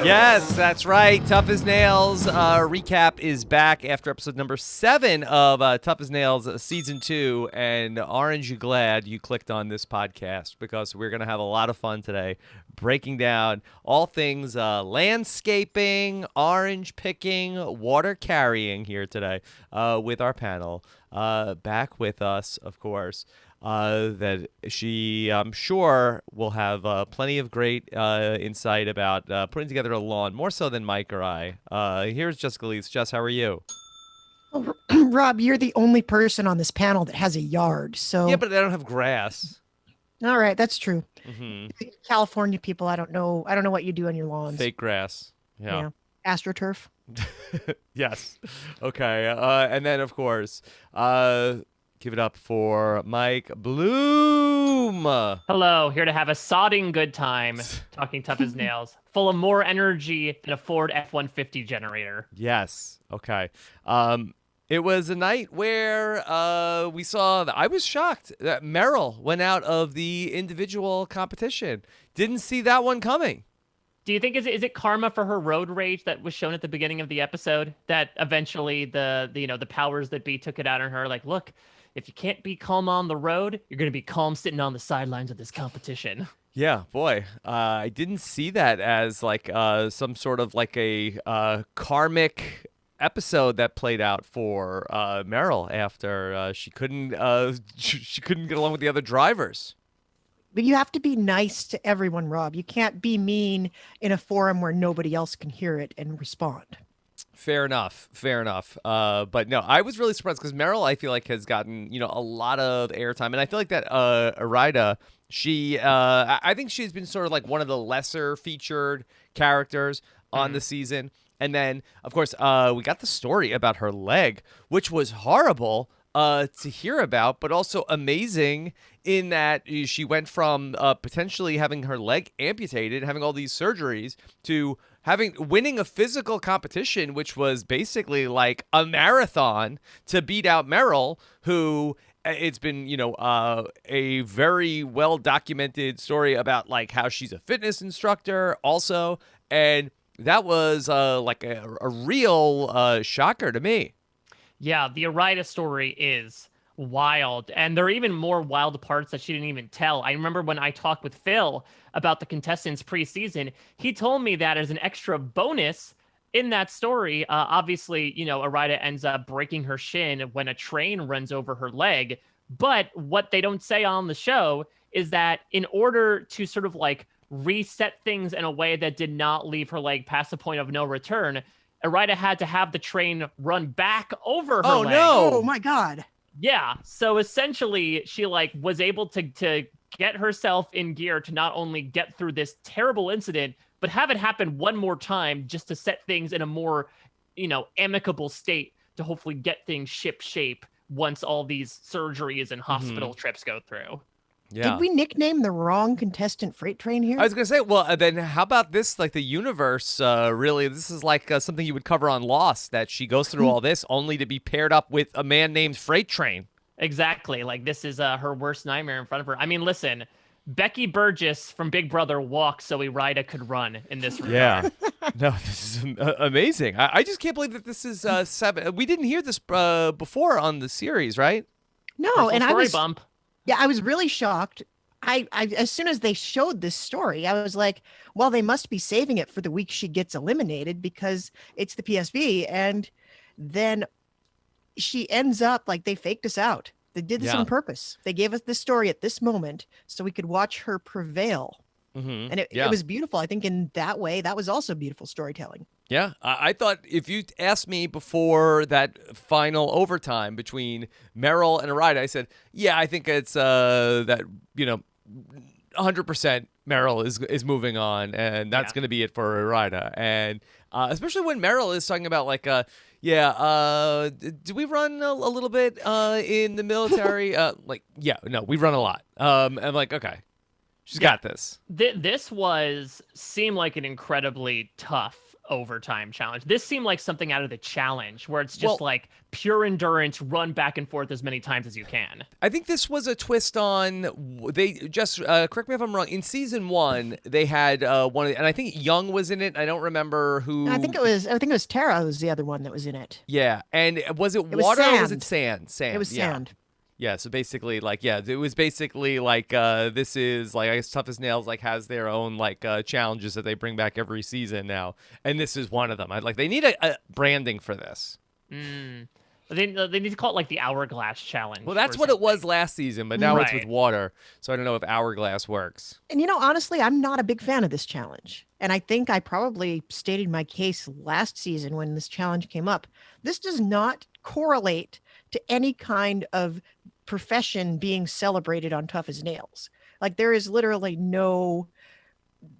Yes, that's right. Tough as Nails recap is back after episode number 7 of Tough as Nails season 2. And aren't you glad you clicked on this podcast? Because we're going to have a lot of fun today breaking down all things landscaping, orange picking, water carrying here today with our panel. Back with us, of course. That she, I'm sure, will have plenty of great insight about putting together a lawn, more so than Mike or I. Here's Jessica Leeds. Jess, how are you? Well, Rob, you're the only person on this panel that has a yard, so... Yeah, but I don't have grass. All right, that's true. Mm-hmm. California people, I don't know what you do on your lawns. Fake grass. Yeah. AstroTurf. Yes. Okay. And then, of course, give it up for Mike Bloom. Hello, here to have a sodding good time, talking tough as nails, full of more energy than a Ford F-150 generator. Yes. Okay. It was a night where we saw, I was shocked that Meryl went out of the individual competition. Didn't see that one coming. Do you think is it karma for her road rage that was shown at the beginning of the episode that eventually the powers that be took it out on her? Like, look, if you can't be calm on the road, you're going to be calm sitting on the sidelines of this competition. Yeah, boy. I didn't see that as like some sort of like a karmic episode that played out for Meryl after she couldn't get along with the other drivers. But you have to be nice to everyone, Rob. You can't be mean in a forum where nobody else can hear it and respond. Fair enough. But no, I was really surprised because Meryl, I feel like, has gotten, a lot of airtime. And I feel like that Errata, I think she's been sort of like one of the lesser featured characters on the season. And then, of course, we got the story about her leg, which was horrible to hear about, but also amazing in that she went from potentially having her leg amputated, having all these surgeries, to winning a physical competition, which was basically like a marathon to beat out Meryl, who it's been, a very well documented story about like how she's a fitness instructor also. And that was like a real shocker to me. Yeah, the Errata story is wild. And there are even more wild parts that she didn't even tell. I remember when I talked with Phil about the contestants preseason, he told me that as an extra bonus in that story, obviously, Errata ends up breaking her shin when a train runs over her leg. But what they don't say on the show is that in order to sort of like reset things in a way that did not leave her leg past the point of no return, Errata had to have the train run back over her leg. No. Oh my God. Yeah. So essentially she like was able to get herself in gear to not only get through this terrible incident, but have it happen one more time just to set things in a more, amicable state to hopefully get things ship shape once all these surgeries and hospital trips go through. Yeah. Did we nickname the wrong contestant freight train here? I was going to say, well, then how about this? Like the universe, really, this is like something you would cover on Lost, that she goes through all this only to be paired up with a man named Freight Train. Exactly. Like this is her worst nightmare in front of her. I mean, listen, Becky Burgess from Big Brother walked so Errata could run in this regard. Yeah. No, this is amazing. I just can't believe that this is 7. We didn't hear this before on the series, right? No, Personal and story bump. Yeah, I was really shocked. I as soon as they showed this story, I was like, well, they must be saving it for the week she gets eliminated because it's the PSV. And then she ends up like they faked us out. They did this on purpose. They gave us this story at this moment so we could watch her prevail. Mm-hmm. And it was beautiful. I think in that way, that was also beautiful storytelling. Yeah, I thought if you asked me before that final overtime between Meryl and Errata, I said, yeah, I think it's that, 100% Meryl is moving on, and that's going to be it for Errata. And especially when Meryl is talking about like, do we run a little bit in the military? We run a lot. I'm like, okay. She's got this. This seemed like an incredibly tough overtime challenge. This seemed like something out of the challenge where it's just like pure endurance, run back and forth as many times as you can. I think this was a twist on they just correct me if I'm wrong. In season 1, they had one of the, and I think Young was in it. I don't remember who. I think it was Tara who was the other one that was in it. Yeah, and was it was water or was sand. it sand? Sand. It was yeah. sand. Yeah, so basically, like, yeah, it was basically like this is like I guess Tough as Nails like has their own like challenges that they bring back every season now, and this is one of them. They need a branding for this. They need to call it like the Hourglass Challenge. Well, that's what it was last season, but now it's with Right. water, so I don't know if Hourglass works. And honestly, I'm not a big fan of this challenge. And I think I probably stated my case last season when this challenge came up. This does not correlate to any kind of profession being celebrated on Tough as Nails. Like there is literally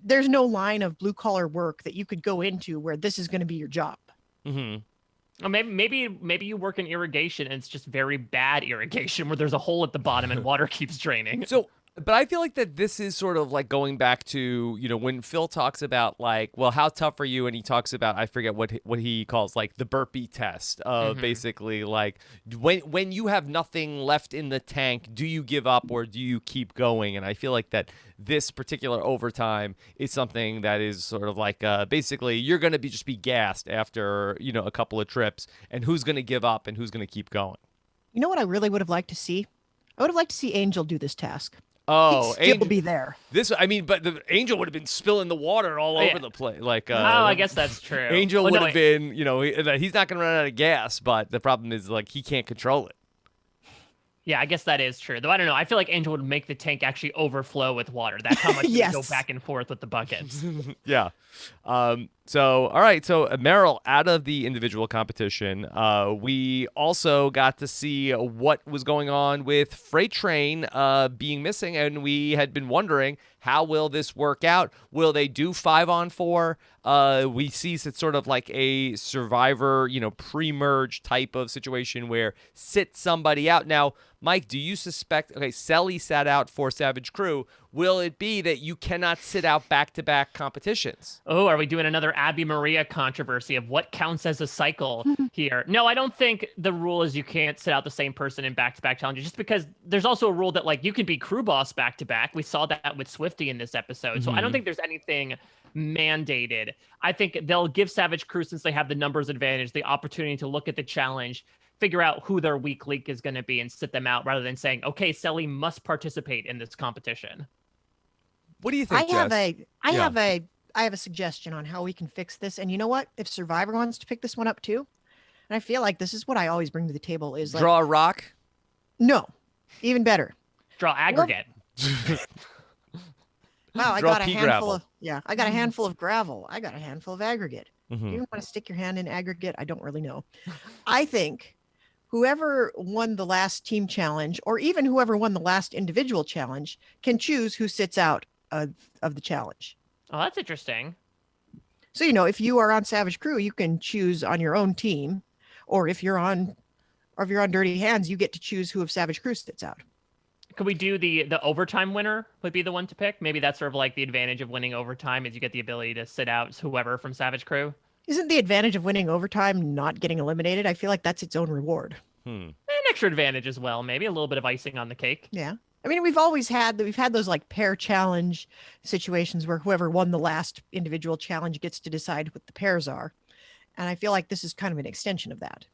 there's no line of blue collar work that you could go into where this is going to be your job. Mm-hmm. Or maybe you work in irrigation and it's just very bad irrigation where there's a hole at the bottom and water keeps draining. So, but I feel like that this is sort of like going back to, when Phil talks about like, well, how tough are you? And he talks about, I forget what he calls like the Burpee Test of basically like when you have nothing left in the tank, do you give up or do you keep going? And I feel like that this particular overtime is something that is sort of like basically you're going to just be gassed after, a couple of trips, and who's going to give up and who's going to keep going. You know what I really would have liked to see? I would have liked to see Angel do this task. Oh, He'd still be there. But the Angel would have been spilling the water all over the place. Like, I guess that's true. Angel would have been, he's not going to run out of gas, but the problem is like he can't control it. Yeah, I guess that is true. Though I don't know. I feel like Angel would make the tank actually overflow with water. That's how much Yes. they go back and forth with the buckets. Yeah. So, all right. So, Meryl, out of the individual competition, we also got to see what was going on with Freight Train being missing. And we had been wondering, how will this work out? Will they do 5-on-4? We see it's sort of like a Survivor, pre-merge type of situation where sit somebody out. Now, Mike, do you suspect, Selly sat out for Savage Crew. Will it be that you cannot sit out back-to-back competitions? Oh, are we doing another Abby Maria controversy of what counts as a cycle here? No, I don't think the rule is you can't sit out the same person in back-to-back challenges, just because there's also a rule that like you can be crew boss back-to-back. We saw that with Swifty in this episode. So I don't think there's anything mandated. I think they'll give Savage Crew, since they have the numbers advantage, the opportunity to look at the challenge, figure out who their weak link is going to be and sit them out rather than saying, okay, Selly must participate in this competition. What do you think, Jess? I have a suggestion on how we can fix this. And you know what? If Survivor wants to pick this one up too, and I feel like this is what I always bring to the table is like, draw a rock? No, even better. Draw aggregate. Wow, I Draw got a pea handful gravel. I got a handful of gravel. I got a handful of aggregate. Mm-hmm. Do you want to stick your hand in aggregate? I don't really know. I think whoever won the last team challenge, or even whoever won the last individual challenge, can choose who sits out of the challenge. Oh, that's interesting. So, if you are on Savage Crew, you can choose on your own team, or if you're on Dirty Hands, you get to choose who of Savage Crew sits out. Could we do the overtime winner would be the one to pick? Maybe that's sort of like the advantage of winning overtime is you get the ability to sit out whoever from Savage Crew. Isn't the advantage of winning overtime not getting eliminated? I feel like that's its own reward. An extra advantage as well, maybe a little bit of icing on the cake. Yeah. I mean, we've had those like pair challenge situations where whoever won the last individual challenge gets to decide what the pairs are. And I feel like this is kind of an extension of that.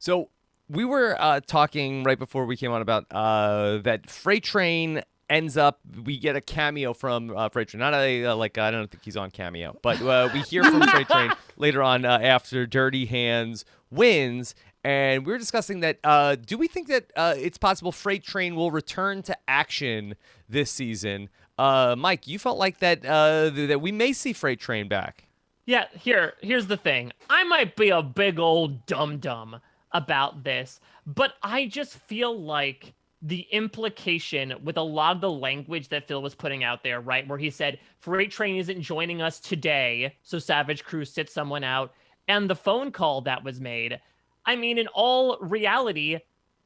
So we were talking right before we came on about that Freight Train ends up, we get a cameo from Freight Train. Not I don't think he's on Cameo, but we hear from Freight Train later on after Dirty Hands wins. And we were discussing that, do we think that it's possible Freight Train will return to action this season? Mike, you felt like that we may see Freight Train back. Yeah, here's the thing. I might be a big old dum-dum about this, but I just feel like the implication with a lot of the language that Phil was putting out there, right, where he said, Freight Train isn't joining us today, so Savage Crew sits someone out, and the phone call that was made, I mean, in all reality,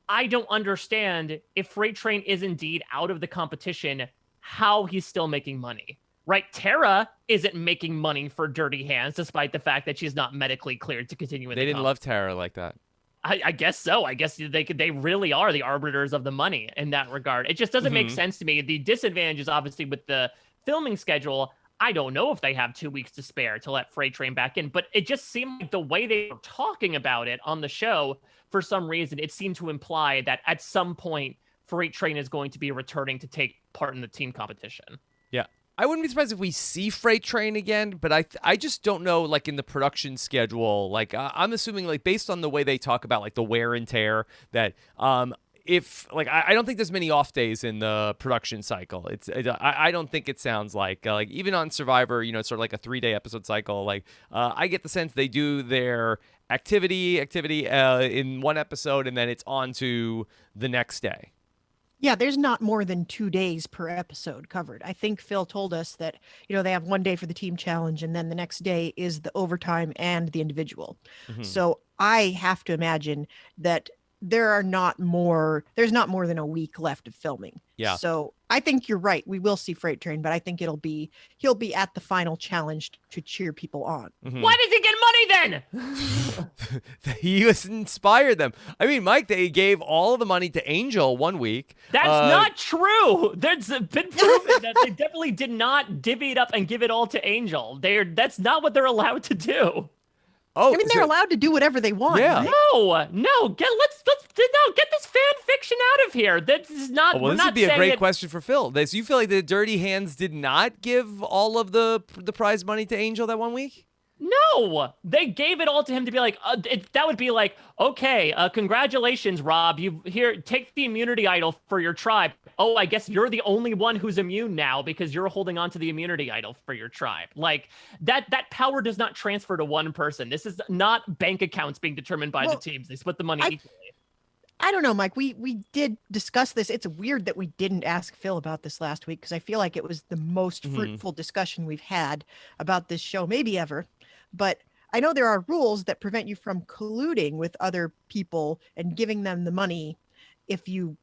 I don't understand if Freight Train is indeed out of the competition, how he's still making money. right? Tara isn't making money for Dirty Hands, despite the fact that she's not medically cleared to continue in They the didn't love Tara like that. I guess so. I guess they really are the arbiters of the money in that regard. It just doesn't make sense to me. The disadvantage is obviously with the filming schedule. I don't know if they have 2 weeks to spare to let Freight Train back in, but it just seemed like the way they were talking about it on the show, for some reason, it seemed to imply that at some point Freight Train is going to be returning to take part in the team competition. Yeah. I wouldn't be surprised if we see Freight Train again, but I just don't know, like, in the production schedule. Like, I'm assuming, like, based on the way they talk about, like, the wear and tear, that if, like, I don't think there's many off days in the production cycle. I don't think it sounds like even on Survivor, it's sort of like a 3-day episode cycle. Like, I get the sense they do their activity in one episode, and then it's on to the next day. Yeah, there's not more than 2 days per episode covered. I think Phil told us that, they have 1 day for the team challenge, and then the next day is the overtime and the individual. So I have to imagine that there's not more than a week left of filming. Yeah. So I think you're right. We will see Freight Train, but I think he'll be at the final challenge to cheer people on. Why does he get money then? He was inspired them. I mean, Mike, they gave all the money to Angel 1 week. That's not true. There's been proven that they definitely did not divvy it up and give it all to Angel. That's not what they're allowed to do. Oh, I mean, they're allowed to do whatever they want. Yeah. Right? No. Get this fan fiction out of here. This is not. Oh, well, this would be a great question for Phil. So you feel like the Dirty Hands did not give all of the prize money to Angel that 1 week? No, they gave it all to him to be like, that would be like, okay, congratulations, Rob. Take the immunity idol for your tribe. Oh, I guess you're the only one who's immune now because you're holding on to the immunity idol for your tribe. Like that power does not transfer to one person. This is not bank accounts being determined by the teams. They split the money equally. I don't know, Mike. We did discuss this. It's weird that we didn't ask Phil about this last week because I feel like it was the most fruitful discussion we've had about this show, maybe ever. But I know there are rules that prevent you from colluding with other people and giving them the money if you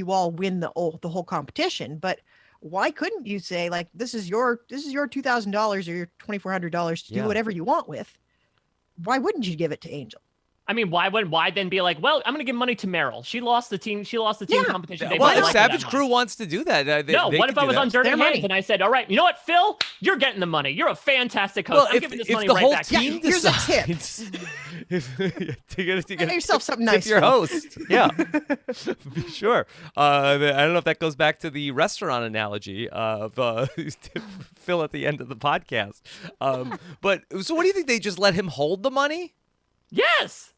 all win the whole competition. But why couldn't you say, like, this is your $2,000 or your $2,400 to do whatever you want with? Why wouldn't you give it to Angel? I mean, why then be like, well, I'm going to give money to Meryl. She lost the team competition. Well, if Savage Crew wants to do that, what if I was on Dirty Hands and I said, all right, you know what, Phil? You're getting the money. You're a fantastic host. I'm giving this money right back to you. Here's a tip. Get yourself something nice. Tip your host. Yeah, be sure. I don't know if that goes back to the restaurant analogy of Phil at the end of the podcast. But so what do you think? They just let him hold the money? Yes.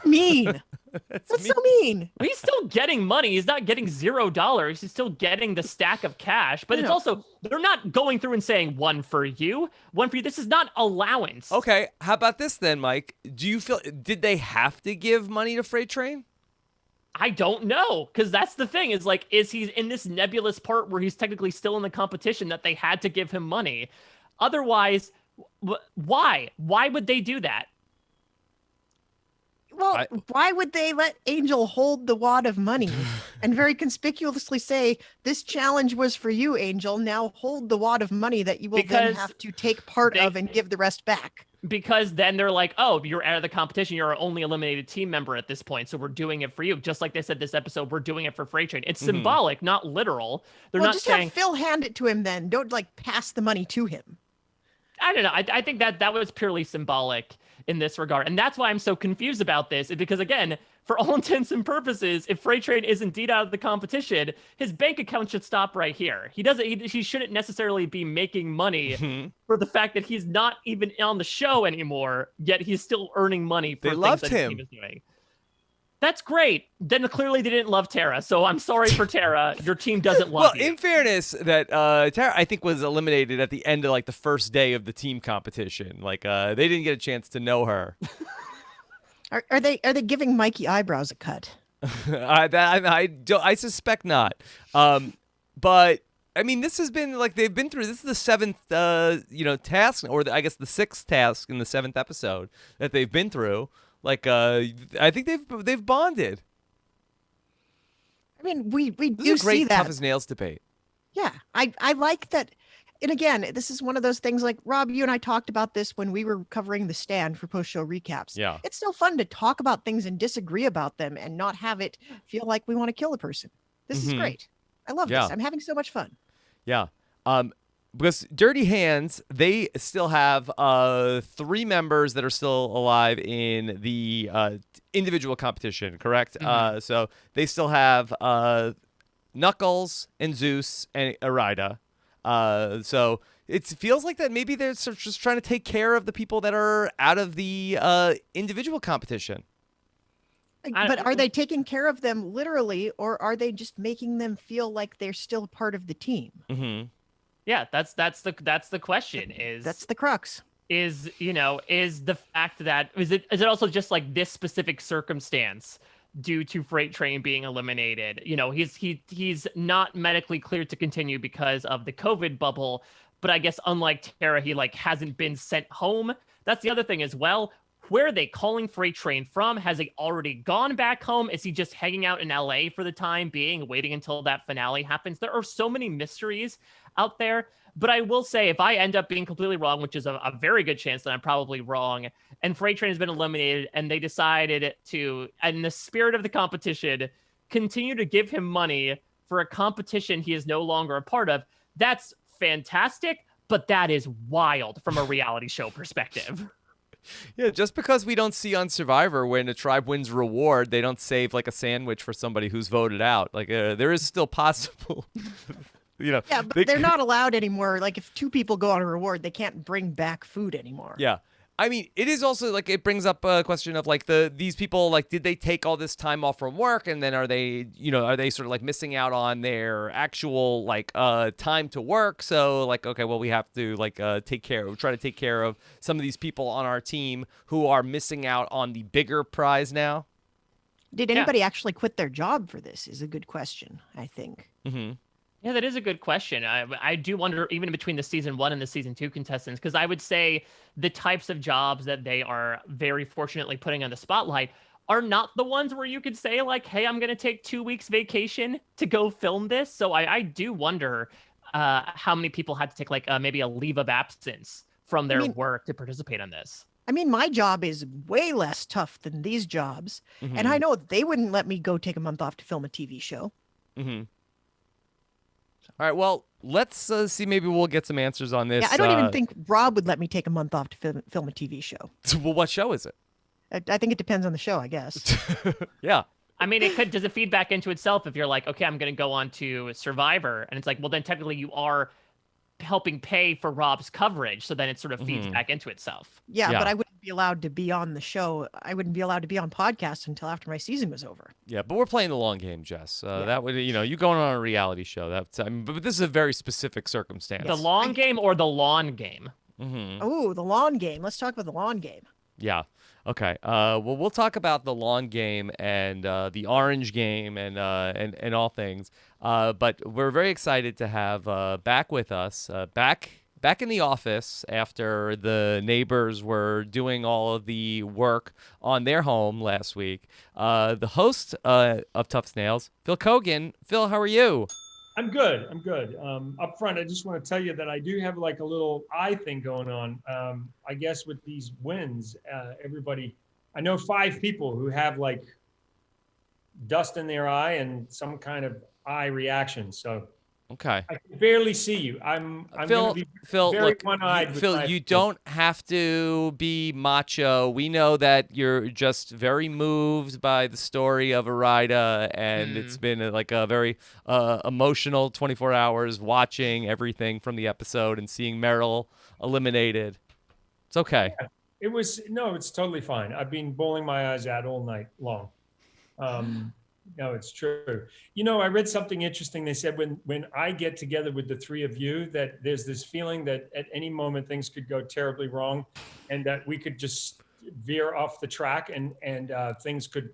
Mean. That's so mean. He's still getting money. He's not getting $0. He's still getting the stack of cash. But it's also, they're not going through and saying one for you. This is not allowance. Okay. How about this then, Mike? Did they have to give money to Freight Train? I don't know. Because that's the thing is he in this nebulous part where he's technically still in the competition that they had to give him money? Otherwise, why? Why would they do that? Well, why would they let Angel hold the wad of money and very conspicuously say, this challenge was for you, Angel. Now hold the wad of money that you will then have to take part of and give the rest back. Because then they're like, oh, you're out of the competition. You're our only eliminated team member at this point. So we're doing it for you. Just like they said this episode, we're doing it for Freight Train. It's symbolic, not literal. They're not just saying have Phil hand it to him then. Don't pass the money to him. I don't know. I think that was purely symbolic in this regard. And that's why I'm so confused about this, because again, for all intents and purposes, if Freight Train is indeed out of the competition, his bank account should stop right here. He shouldn't necessarily be making money for the fact that he's not even on the show anymore, yet he's still earning money for things that his team is doing. That's great. Then clearly they didn't love Tara. So I'm sorry for Tara. Your team doesn't love you. Well, in fairness, that Tara, I think, was eliminated at the end of the first day of the team competition. They didn't get a chance to know her. Are they giving Mikey eyebrows a cut? I suspect not. But I mean, this has been they've been through. This is the seventh, task, or I guess the sixth task in the seventh episode that they've been through. I think they've bonded. I mean, we this do is a great see that. tough as nails debate. Yeah, I like that. And again, this is one of those things like Rob, you and I talked about this when we were covering The Stand for post-show recaps. Yeah. It's still fun to talk about things and disagree about them and not have it feel like we want to kill a person. This is great. I love Yeah. this. I'm having so much fun. Yeah. Because Dirty Hands, they still have 3 members that are still alive in the individual competition, correct? So they still have Knuckles and Zeus and Errata. So it feels like that maybe they're sort of just trying to take care of the people that are out of the individual competition. But are they taking care of them literally, or are they just making them feel like they're still part of the team? Mm-hmm. Yeah, that's the question. That's the crux. Is the fact that is it also just like this specific circumstance due to Freight Train being eliminated? He's not medically cleared to continue because of the COVID bubble, but I guess unlike Tara, he hasn't been sent home. That's the other thing as well. Where are they calling Freight Train from? Has he already gone back home? Is he just hanging out in LA for the time being, waiting until that finale happens? There are so many mysteries out there. But I will say, if I end up being completely wrong, which is a very good chance that I'm probably wrong, and Freight Train has been eliminated, and they decided to, in the spirit of the competition, continue to give him money for a competition he is no longer a part of, that's fantastic, but that is wild from a reality show perspective. Yeah, just because we don't see on Survivor when a tribe wins reward, they don't save a sandwich for somebody who's voted out. There is still possible. Yeah, but they're not allowed anymore. If 2 people go on a reward, they can't bring back food anymore. Yeah. I mean, it is also it brings up a question of these people, did they take all this time off from work, and then are they sort of missing out on their actual time to work? So okay, well, we have to try to take care of some of these people on our team who are missing out on the bigger prize now. Did anybody actually quit their job for this? Is a good question, I think. Mm-hmm. Yeah, that is a good question. I do wonder, even between the season 1 and the season 2 contestants, because I would say the types of jobs that they are very fortunately putting on the spotlight are not the ones where you could say hey, I'm going to take 2 weeks vacation to go film this. So I do wonder how many people had to take maybe a leave of absence from their work to participate in this. I mean, my job is way less tough than these jobs. Mm-hmm. And I know they wouldn't let me go take a month off to film a TV show. Mm-hmm. All right, well, let's see. Maybe we'll get some answers on this. Yeah, I don't even think Rob would let me take a month off to film a TV show. Well, what show is it? I think it depends on the show, I guess. Yeah. I mean, does it feed back into itself if you're okay, I'm going to go on to Survivor, and it's well, then technically you are helping pay for Rob's coverage, so then it sort of feeds back into itself. Yeah, but I wouldn't be allowed to be on the show. I wouldn't be allowed to be on podcasts until after my season was over. Yeah, but we're playing the long game, Jess. That would, you going on a reality show. But this is a very specific circumstance. The long game or the lawn game? Mm-hmm. Oh, the lawn game. Let's talk about the lawn game. Yeah. Okay. Well, we'll talk about the lawn game and the orange game and all things. But we're very excited to have back with us, back in the office after the neighbors were doing all of the work on their home last week. The host of Tough Snails, Phil Keoghan. Phil, how are you? I'm good. Up front, I just want to tell you that I do have a little eye thing going on. I guess with these wins, everybody, I know 5 people who have dust in their eye and some kind of eye reaction. So okay, I can barely see you. I'm Phil, going to be Phil, very look, one-eyed. Phil, you don't have to be macho. We know that you're just very moved by the story of Errata, and it's been a very emotional 24 hours watching everything from the episode and seeing Meryl eliminated. It's okay. Yeah, it's totally fine. I've been bawling my eyes out all night long. No, it's true. I read something interesting. They said when I get together with the 3 of you, that there's this feeling that at any moment things could go terribly wrong, and that we could just veer off the track and things could,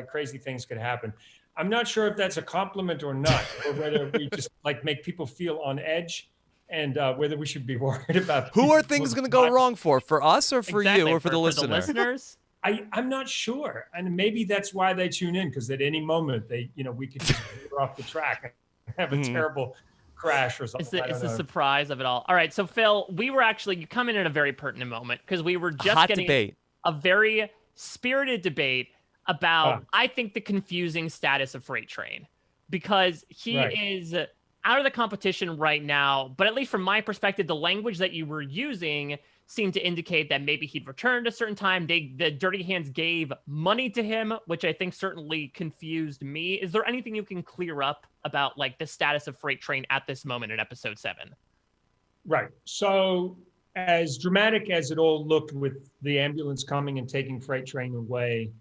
crazy things could happen. I'm not sure if that's a compliment or not, or whether we just make people feel on edge, and whether we should be worried about who are things going to go wrong for us or for exactly, you or for the listener? The listeners. I'm not sure, and maybe that's why they tune in, because at any moment we could just veer off the track and have a terrible crash or something. It's the surprise of it all. All right, so Phil, you come in at a very pertinent moment because we were just Hot getting debate. a very spirited debate about, I think, the confusing status of Freight Train, because he is out of the competition right now. But at least from my perspective, the language that you were using seemed to indicate that maybe he'd returned a certain time. The Dirty Hands gave money to him, which I think certainly confused me. Is there anything you can clear up about like the status of Freight Train at this moment in episode 7? Right. So as dramatic as it all looked with the ambulance coming and taking Freight Train away,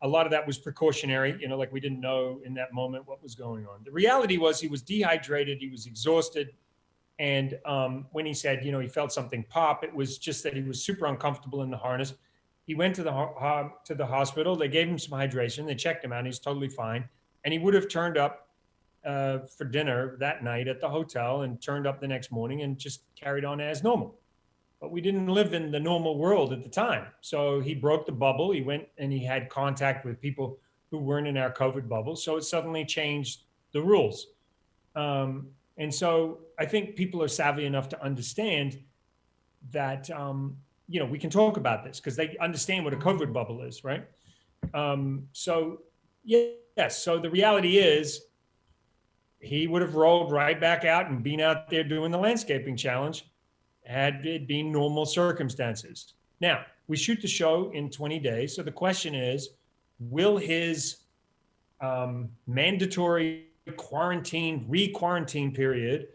a lot of that was precautionary, like we didn't know in that moment what was going on. The reality was he was dehydrated, he was exhausted. And when he said, he felt something pop, it was just that he was super uncomfortable in the harness. He went to the hospital. They gave him some hydration. They checked him out. He's totally fine. And he would have turned up for dinner that night at the hotel and turned up the next morning and just carried on as normal. But we didn't live in the normal world at the time. So he broke the bubble. He went and he had contact with people who weren't in our COVID bubble. So it suddenly changed the rules. And so I think people are savvy enough to understand that, we can talk about this because they understand what a COVID bubble is, right? So the reality is he would have rolled right back out and been out there doing the landscaping challenge had it been normal circumstances. Now, we shoot the show in 20 days. So the question is, will his mandatory re-quarantine period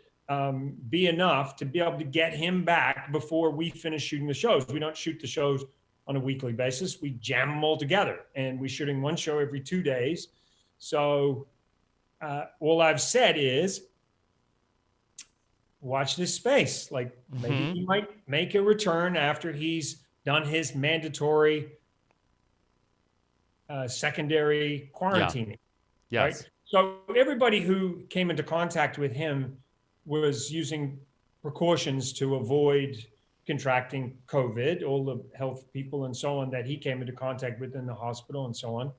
be enough to be able to get him back before we finish shooting the shows? We don't shoot the shows on a weekly basis. We jam them all together, and we're shooting one show every 2 days. So all I've said is watch this space. Like maybe he might make a return after he's done his mandatory secondary quarantining. Yeah. Right? So everybody who came into contact with him was using precautions to avoid contracting COVID, all the health people and so on that he came into contact with in the hospital and so on.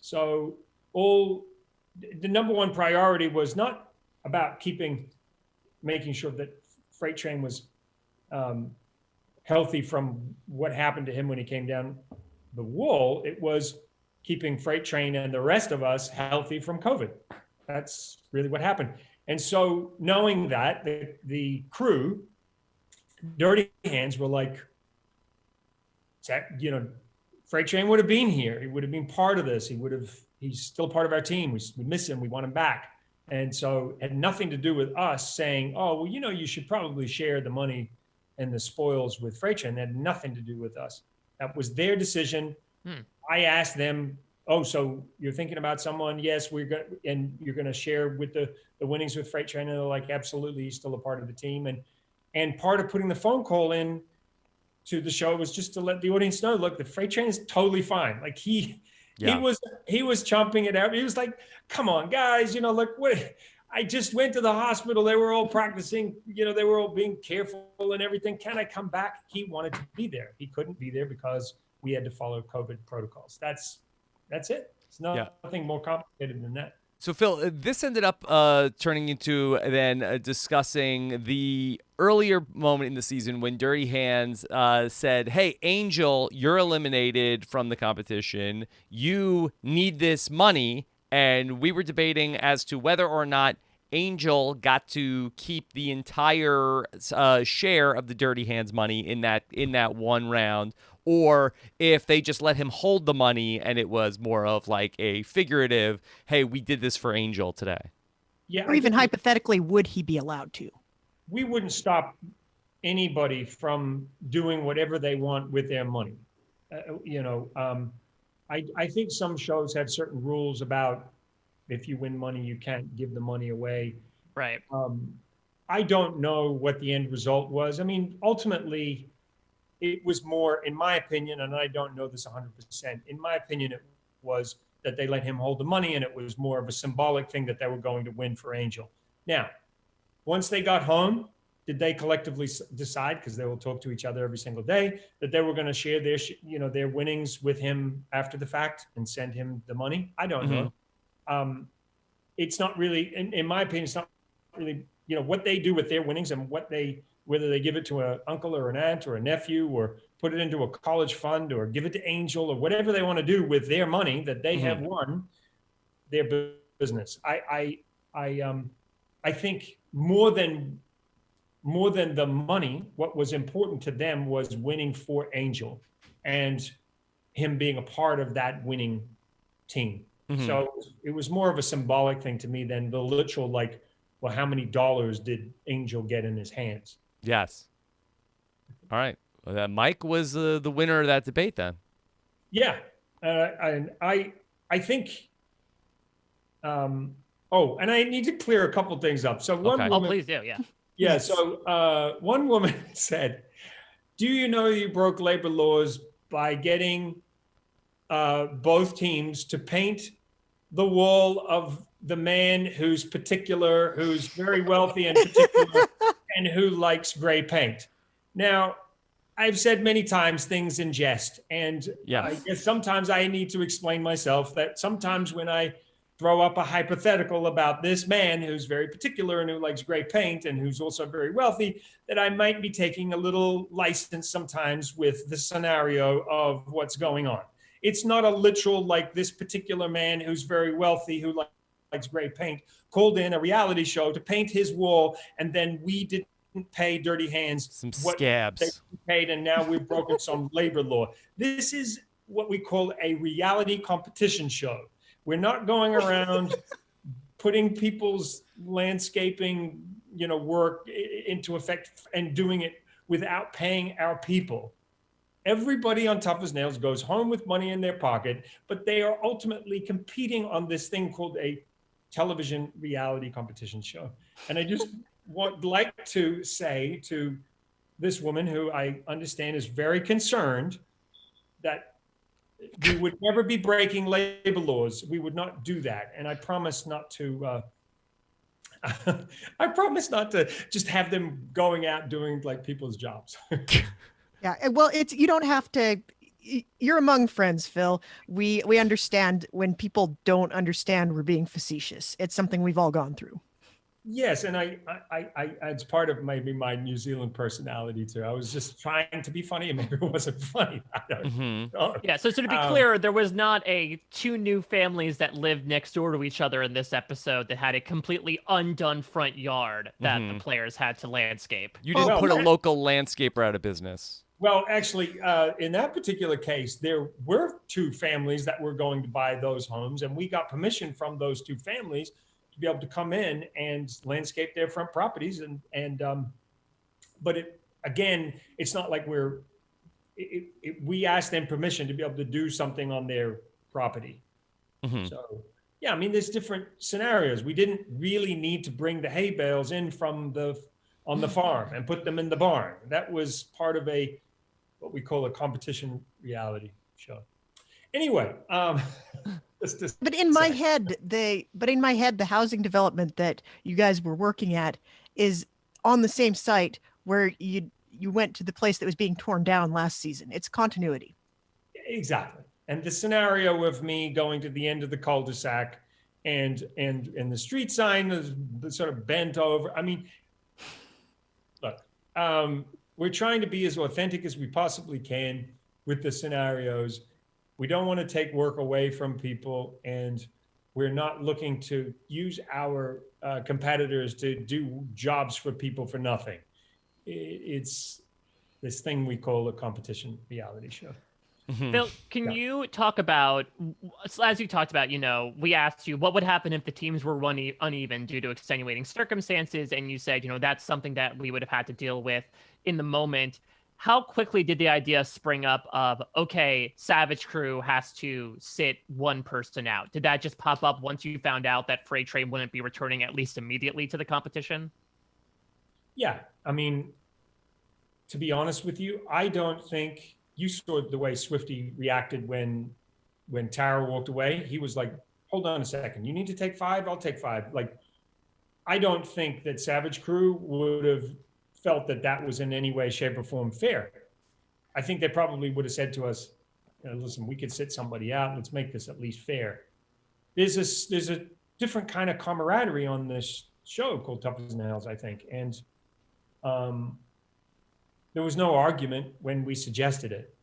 So the number one priority was not about making sure that Freight Train was healthy from what happened to him when he came down the wall. It was keeping Freight Train and the rest of us healthy from COVID. That's really what happened. And so knowing that, the crew, Dirty Hands, were like, Freight Train would have been here. He would have been part of this. He's still part of our team. We miss him. We want him back. And so it had nothing to do with us saying, oh, well, you should probably share the money and the spoils with Freight Train. It had nothing to do with us. That was their decision. I asked them, oh, so you're thinking about someone? Yes, you're going to share with the winnings with Freight Train. And they're like, absolutely, he's still a part of the team. And part of putting the phone call in to the show was just to let the audience know, look, the Freight Train is totally fine. Like he was chomping it out. He was like, come on, guys, look, I just went to the hospital. They were all practicing, they were all being careful and everything. Can I come back? He wanted to be there. He couldn't be there because we had to follow COVID protocols. That's it. It's nothing more complicated than that. So, Phil, this ended up turning into then discussing the earlier moment in the season when Dirty Hands said, hey, Angel, you're eliminated from the competition. You need this money. And we were debating as to whether or not Angel got to keep the entire share of the Dirty Hands money in that one round, or if they just let him hold the money and it was more of like a figurative, hey, we did this for Angel today. Yeah. Or even hypothetically, would he be allowed to? We wouldn't stop anybody from doing whatever they want with their money. I think some shows have certain rules about if you win money, you can't give the money away. Right. I don't know what the end result was. I mean, ultimately, it was more, in my opinion, and I don't know this 100%, in my opinion, it was that they let him hold the money and it was more of a symbolic thing that they were going to win for Angel. Now, once they got home, did they collectively decide, because they will talk to each other every single day, that they were going to share their winnings with him after the fact and send him the money? I don't know. It's not really, in my opinion, it's not really, what they do with their winnings and whether they give it to an uncle or an aunt or a nephew or put it into a college fund or give it to Angel or whatever they want to do with their money that they have won, their business. I think more than the money, what was important to them was winning for Angel and him being a part of that winning team. So it was more of a symbolic thing to me than the literal, like, well, how many dollars did Angel get in his hands? Yes. All right. Well, Mike was the winner of that debate then. Yeah. And I think, and I need to clear a couple things up. So one Okay. woman, Oh, please do. Yeah. yeah. Yes. So one woman said, do you know you broke labor laws by getting both teams to paint the wall of the man who's very wealthy and particular, and who likes gray paint? Now, I've said many times things in jest, and I guess sometimes I need to explain myself that sometimes when I throw up a hypothetical about this man who's very particular and who likes gray paint and who's also very wealthy, that I might be taking a little license sometimes with the scenario of what's going on. It's not a literal, like, this particular man who's very wealthy, who likes gray paint, called in a reality show to paint his wall, and then we didn't pay Dirty Hands Some what scabs. they paid, and now we've broken some labor law. This is what we call a reality competition show. We're not going around putting people's landscaping, work into effect and doing it without paying our people. Everybody on Tough as Nails goes home with money in their pocket, but they are ultimately competing on this thing called a television reality competition show. And I just would like to say to this woman, who I understand is very concerned, that we would never be breaking labor laws. We would not do that. And I promise not to, I promise not to just have them going out doing, like, people's jobs. Yeah, well, you don't have to. You're among friends, Phil. We understand when people don't understand we're being facetious. It's something we've all gone through. Yes, and I it's part of maybe my New Zealand personality too. I was just trying to be funny, and maybe it wasn't funny. I don't know. Yeah. So to be clear, there was not two new families that lived next door to each other in this episode that had a completely undone front yard that the players had to landscape. You didn't put a local landscaper out of business. Well, actually, in that particular case, there were two families that were going to buy those homes, and we got permission from those two families to be able to come in and landscape their front properties. But it's not like we asked them permission to be able to do something on their property. So, yeah, I mean, there's different scenarios. We didn't really need to bring the hay bales in from on the farm and put them in the barn. That was part of what we call a competition reality show. Anyway, But in my head, the housing development that you guys were working at is on the same site where you went to the place that was being torn down last season. It's continuity. Exactly. And the scenario of me going to the end of the cul-de-sac and the street sign is sort of bent over. I mean, look, we're trying to be as authentic as we possibly can with the scenarios. We don't want to take work away from people, and we're not looking to use our competitors to do jobs for people for nothing. It's this thing we call a competition reality show. Phil, can you talk about, as you talked about, we asked you what would happen if the teams were uneven due to extenuating circumstances, and you said, that's something that we would have had to deal with in the moment. How quickly did the idea spring up of, okay, Savage Crew has to sit one person out? Did that just pop up once you found out that Freight Train wouldn't be returning at least immediately to the competition? Yeah, I mean, to be honest with you, I don't think you saw the way Swifty reacted when Tara walked away. He was like, hold on a second, you need to take 5? I'll take 5. Like, I don't think that Savage Crew would have felt that was in any way, shape, or form fair. I think they probably would have said to us, listen, we could sit somebody out. Let's make this at least fair. There's a different kind of camaraderie on this show called Tough as Nails, I think. And there was no argument when we suggested it.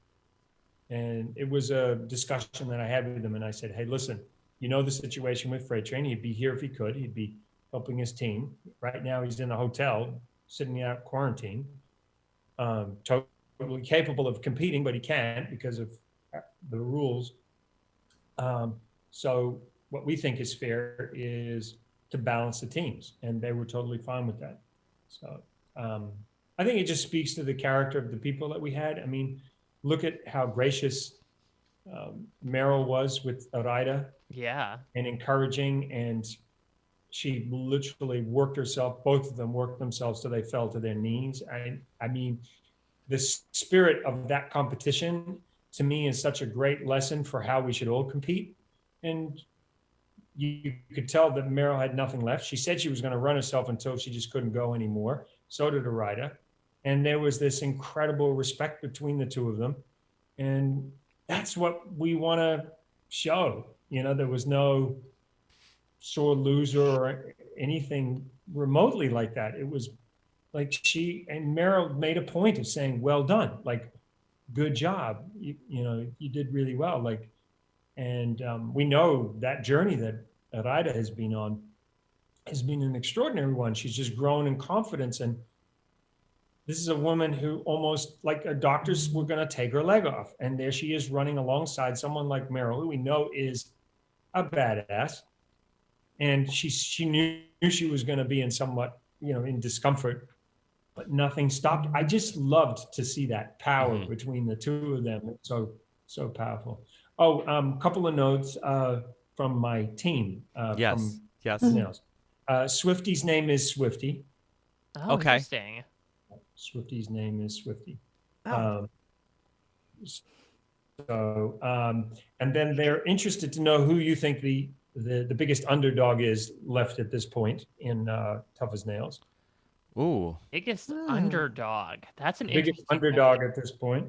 And it was a discussion that I had with him. And I said, hey, listen, you know the situation with Freight Train. He'd be here if he could. He'd be helping his team. Right now, he's in a hotel, sitting out quarantine, totally capable of competing, but he can't because of the rules. So what we think is fair is to balance the teams. And they were totally fine with that. So I think it just speaks to the character of the people that we had. I mean, look at how gracious Meryl was with Errata. Yeah. And encouraging. And she literally worked herself, both of them worked themselves till they fell to their knees. I mean, the spirit of that competition to me is such a great lesson for how we should all compete. And you could tell that Meryl had nothing left. She said she was going to run herself until she just couldn't go anymore. So did Errata. And there was this incredible respect between the two of them. And that's what we want to show. You know, there was no sore loser or anything remotely like that. It was like she and Meryl made a point of saying, well done, like, good job. You know, you did really well. Like, and we know that journey that Errata has been on has been an extraordinary one. She's just grown in confidence. And this is a woman who almost like doctors were going to take her leg off. And there she is running alongside someone like Meryl, who we know is a badass. And she knew she was going to be in somewhat, you know, in discomfort, but nothing stopped. I just loved to see that power between the two of them. It's so powerful. Oh, couple of notes from my team. Yes. Swifty's name is Swifty. Oh, Okay. Interesting. Swifty's name is Swifty. Oh. And then they're interested to know who you think the biggest underdog is left at this point in Tough as Nails. Ooh. Biggest underdog. That's an Biggest interesting underdog question. at this point.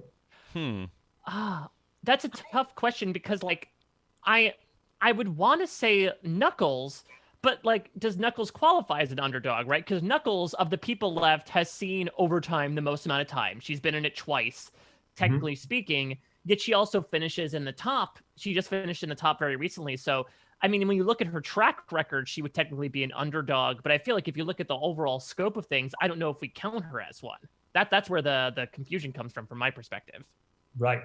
That's a tough question because, like, I would want to say Knuckles, but, like, does Knuckles qualify as an underdog, right? Because Knuckles, of the people left, has seen overtime the most amount of time. She's been in it twice, technically speaking, yet she also finishes in the top. She just finished in the top very recently. So, I mean, when you look at her track record, she would technically be an underdog. But I feel like if you look at the overall scope of things, I don't know if we count her as one. That's where the confusion comes from my perspective. Right.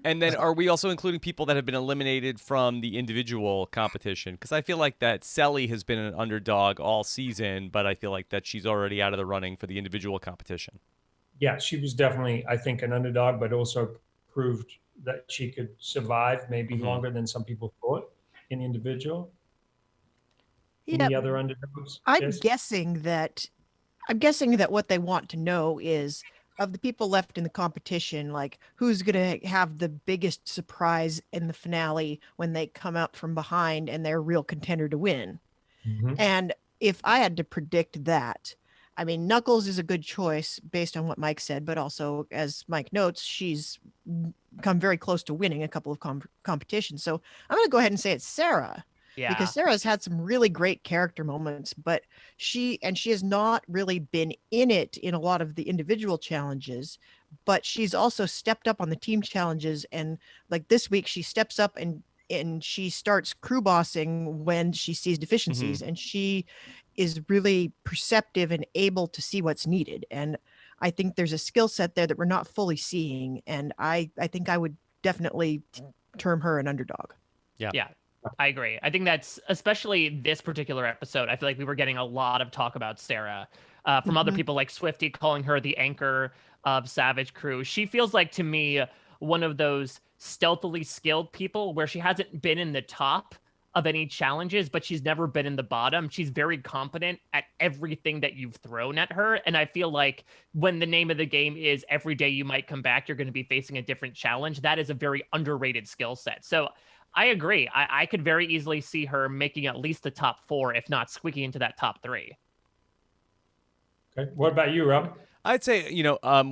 And then are we also including people that have been eliminated from the individual competition? Because I feel like that Selly has been an underdog all season, but I feel like that she's already out of the running for the individual competition. Yeah, she was definitely, I think, an underdog, but also proved that she could survive maybe longer than some people thought in individual. Any other underdogs? I'm guessing that what they want to know is, of the people left in the competition, like, who's going to have the biggest surprise in the finale when they come out from behind and they're a real contender to win. And if I had to predict that, I mean, Knuckles is a good choice based on what Mike said, but also, as Mike notes, she's come very close to winning a couple of competitions. So I'm going to go ahead and say it's Sarah. Yeah. Because Sarah's had some really great character moments, but she has not really been in it in a lot of the individual challenges, but she's also stepped up on the team challenges. And like this week, she steps up and she starts crew bossing when she sees deficiencies, and she is really perceptive and able to see what's needed. And I think there's a skill set there that we're not fully seeing. And I think I would definitely term her an underdog. Yeah. I agree. I think that's, especially this particular episode, I feel like we were getting a lot of talk about Sarah from other people, like Swifty calling her the anchor of Savage Crew. She feels like, to me, one of those stealthily skilled people where she hasn't been in the top of any challenges, but she's never been in the bottom. She's very competent at everything that you've thrown at her. And I feel like when the name of the game is every day you might come back, you're going to be facing a different challenge. That is a very underrated skill set. So I agree. I could very easily see her making at least the top 4, if not squeaking into that top 3. Okay. What about you, Rob? I'd say,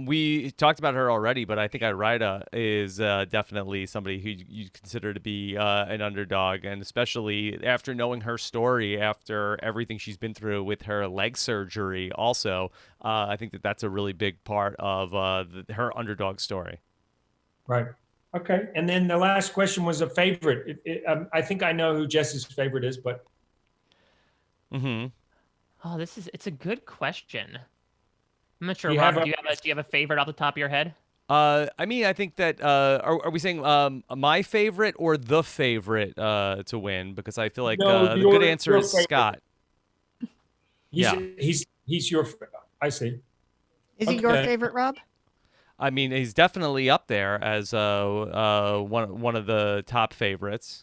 we talked about her already, but I think Errata is definitely somebody who you consider to be an underdog, and especially after knowing her story, after everything she's been through with her leg surgery. Also, I think that that's a really big part of her underdog story. Right. Okay. And then the last question was a favorite. I think I know who Jess's favorite is, but Mm-hmm. Oh, it's a good question. I'm not sure, you Rob. have Do you have a favorite off the top of your head? I mean, I think that are we saying my favorite or the favorite to win? Because I feel like no, the good answer your is favorite. Scott. He's Yeah. he's your. I see. Is he your Okay. favorite, Rob? I mean, he's definitely up there as one of the top favorites.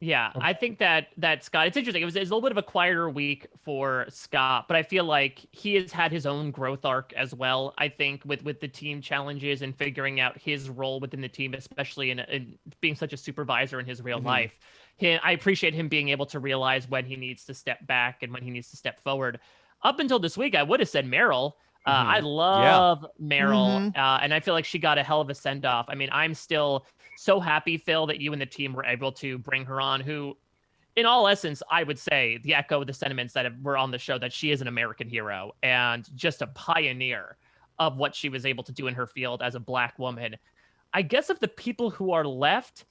Yeah, I think that Scott. It's interesting. It was a little bit of a quieter week for Scott, but I feel like he has had his own growth arc as well. I think with the team challenges and figuring out his role within the team, especially in being such a supervisor in his real life. I appreciate him being able to realize when he needs to step back and when he needs to step forward. Up until this week, I would have said Meryl. I love Meryl, and I feel like she got a hell of a send off. I mean, I'm still so happy, Phil, that you and the team were able to bring her on, who, in all essence, I would say the echo of the sentiments that were on the show, that she is an American hero and just a pioneer of what she was able to do in her field as a Black woman. I guess of the people who are left,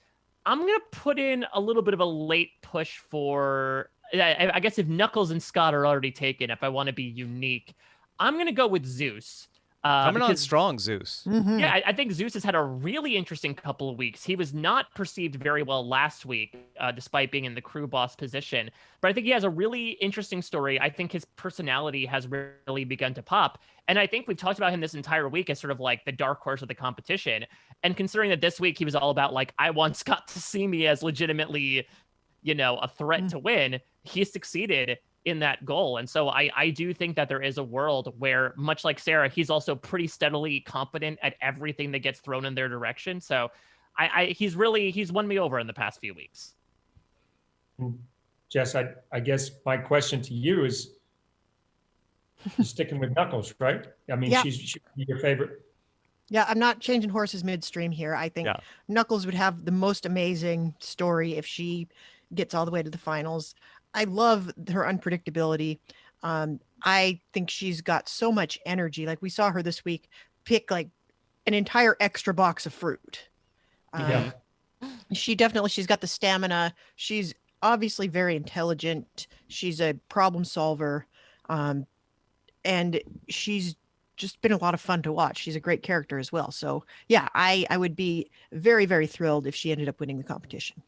I'm going to put in a little bit of a late push for, I guess if Knuckles and Scott are already taken, if I want to be unique, I'm going to go with Zeus. Coming on Because strong, Zeus. yeah, I think Zeus has had a really interesting couple of weeks. He was not perceived very well last week, despite being in the crew boss position. But I think he has a really interesting story. I think his personality has really begun to pop. And I think we've talked about him this entire week as sort of like the dark horse of the competition. And considering that this week he was all about like, I want Scott to see me as legitimately, a threat to win, he succeeded in that goal. And so I do think that there is a world where, much like Sarah, he's also pretty steadily competent at everything that gets thrown in their direction. So he's won me over in the past few weeks. Jess, I guess my question to you is, you're sticking with Knuckles, right? I mean, Yeah. she's your favorite. Yeah, I'm not changing horses midstream here. I think Knuckles would have the most amazing story if she gets all the way to the finals. I love her unpredictability. I think she's got so much energy. Like we saw her this week pick like an entire extra box of fruit. She's got the stamina. She's obviously very intelligent. She's a problem solver. And she's just been a lot of fun to watch. She's a great character as well. So yeah, I would be very, very thrilled if she ended up winning the competition.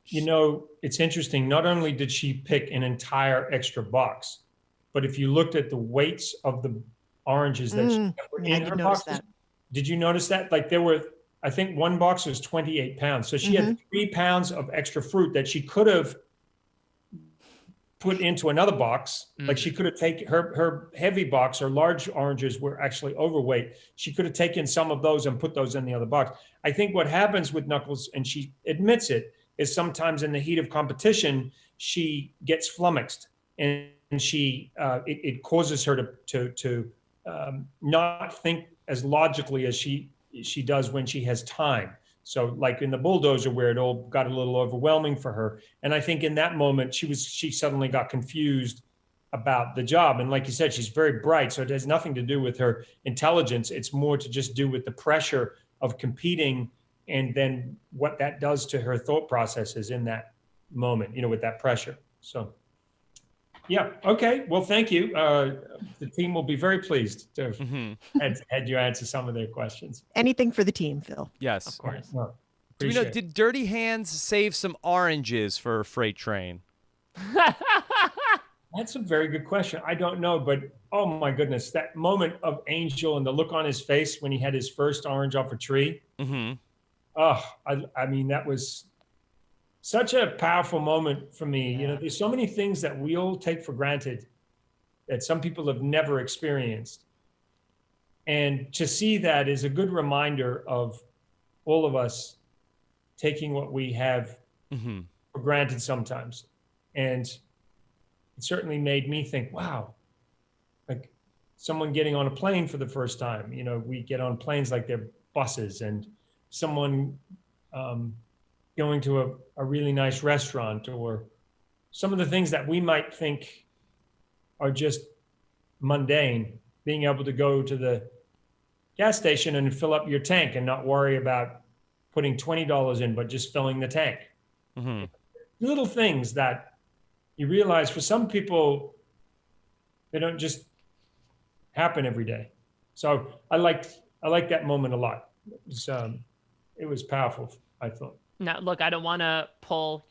It's interesting. Not only did she pick an entire extra box, but if you looked at the weights of the oranges that were in her boxes, did you notice that? Like I think one box was 28 pounds. So she had 3 pounds of extra fruit that she could have put into another box. Like she could have taken her heavy box, or large oranges were actually overweight. She could have taken some of those and put those in the other box. I think what happens with Knuckles, and she admits it, is sometimes in the heat of competition, she gets flummoxed, and it causes her to not think as logically as she does when she has time. So like in the bulldozer, where it all got a little overwhelming for her. And I think in that moment, she suddenly got confused about the job. And like you said, she's very bright. So it has nothing to do with her intelligence. It's more to just do with the pressure of competing, and then what that does to her thought processes in that moment, with that pressure. So yeah. Okay. Well, thank you. The team will be very pleased to have had you answer some of their questions. Anything for the team, Phil. Yes. Of course. Well, Do we know, did Dirty Hands save some oranges for a freight train? That's a very good question. I don't know, but oh my goodness, that moment of Angel and the look on his face when he had his first orange off a tree. Oh, I mean, that was such a powerful moment for me. There's so many things that we all take for granted that some people have never experienced. And to see that is a good reminder of all of us taking what we have for granted sometimes. And it certainly made me think, wow, like someone getting on a plane for the first time. You know, we get on planes like they're buses, and someone going to a really nice restaurant, or some of the things that we might think are just mundane, being able to go to the gas station and fill up your tank and not worry about putting $20 in, but just filling the tank. Mm-hmm. Little things that you realize for some people, they don't just happen every day. So I liked that moment a lot. It was powerful, I thought. Now, look, I don't want to pull,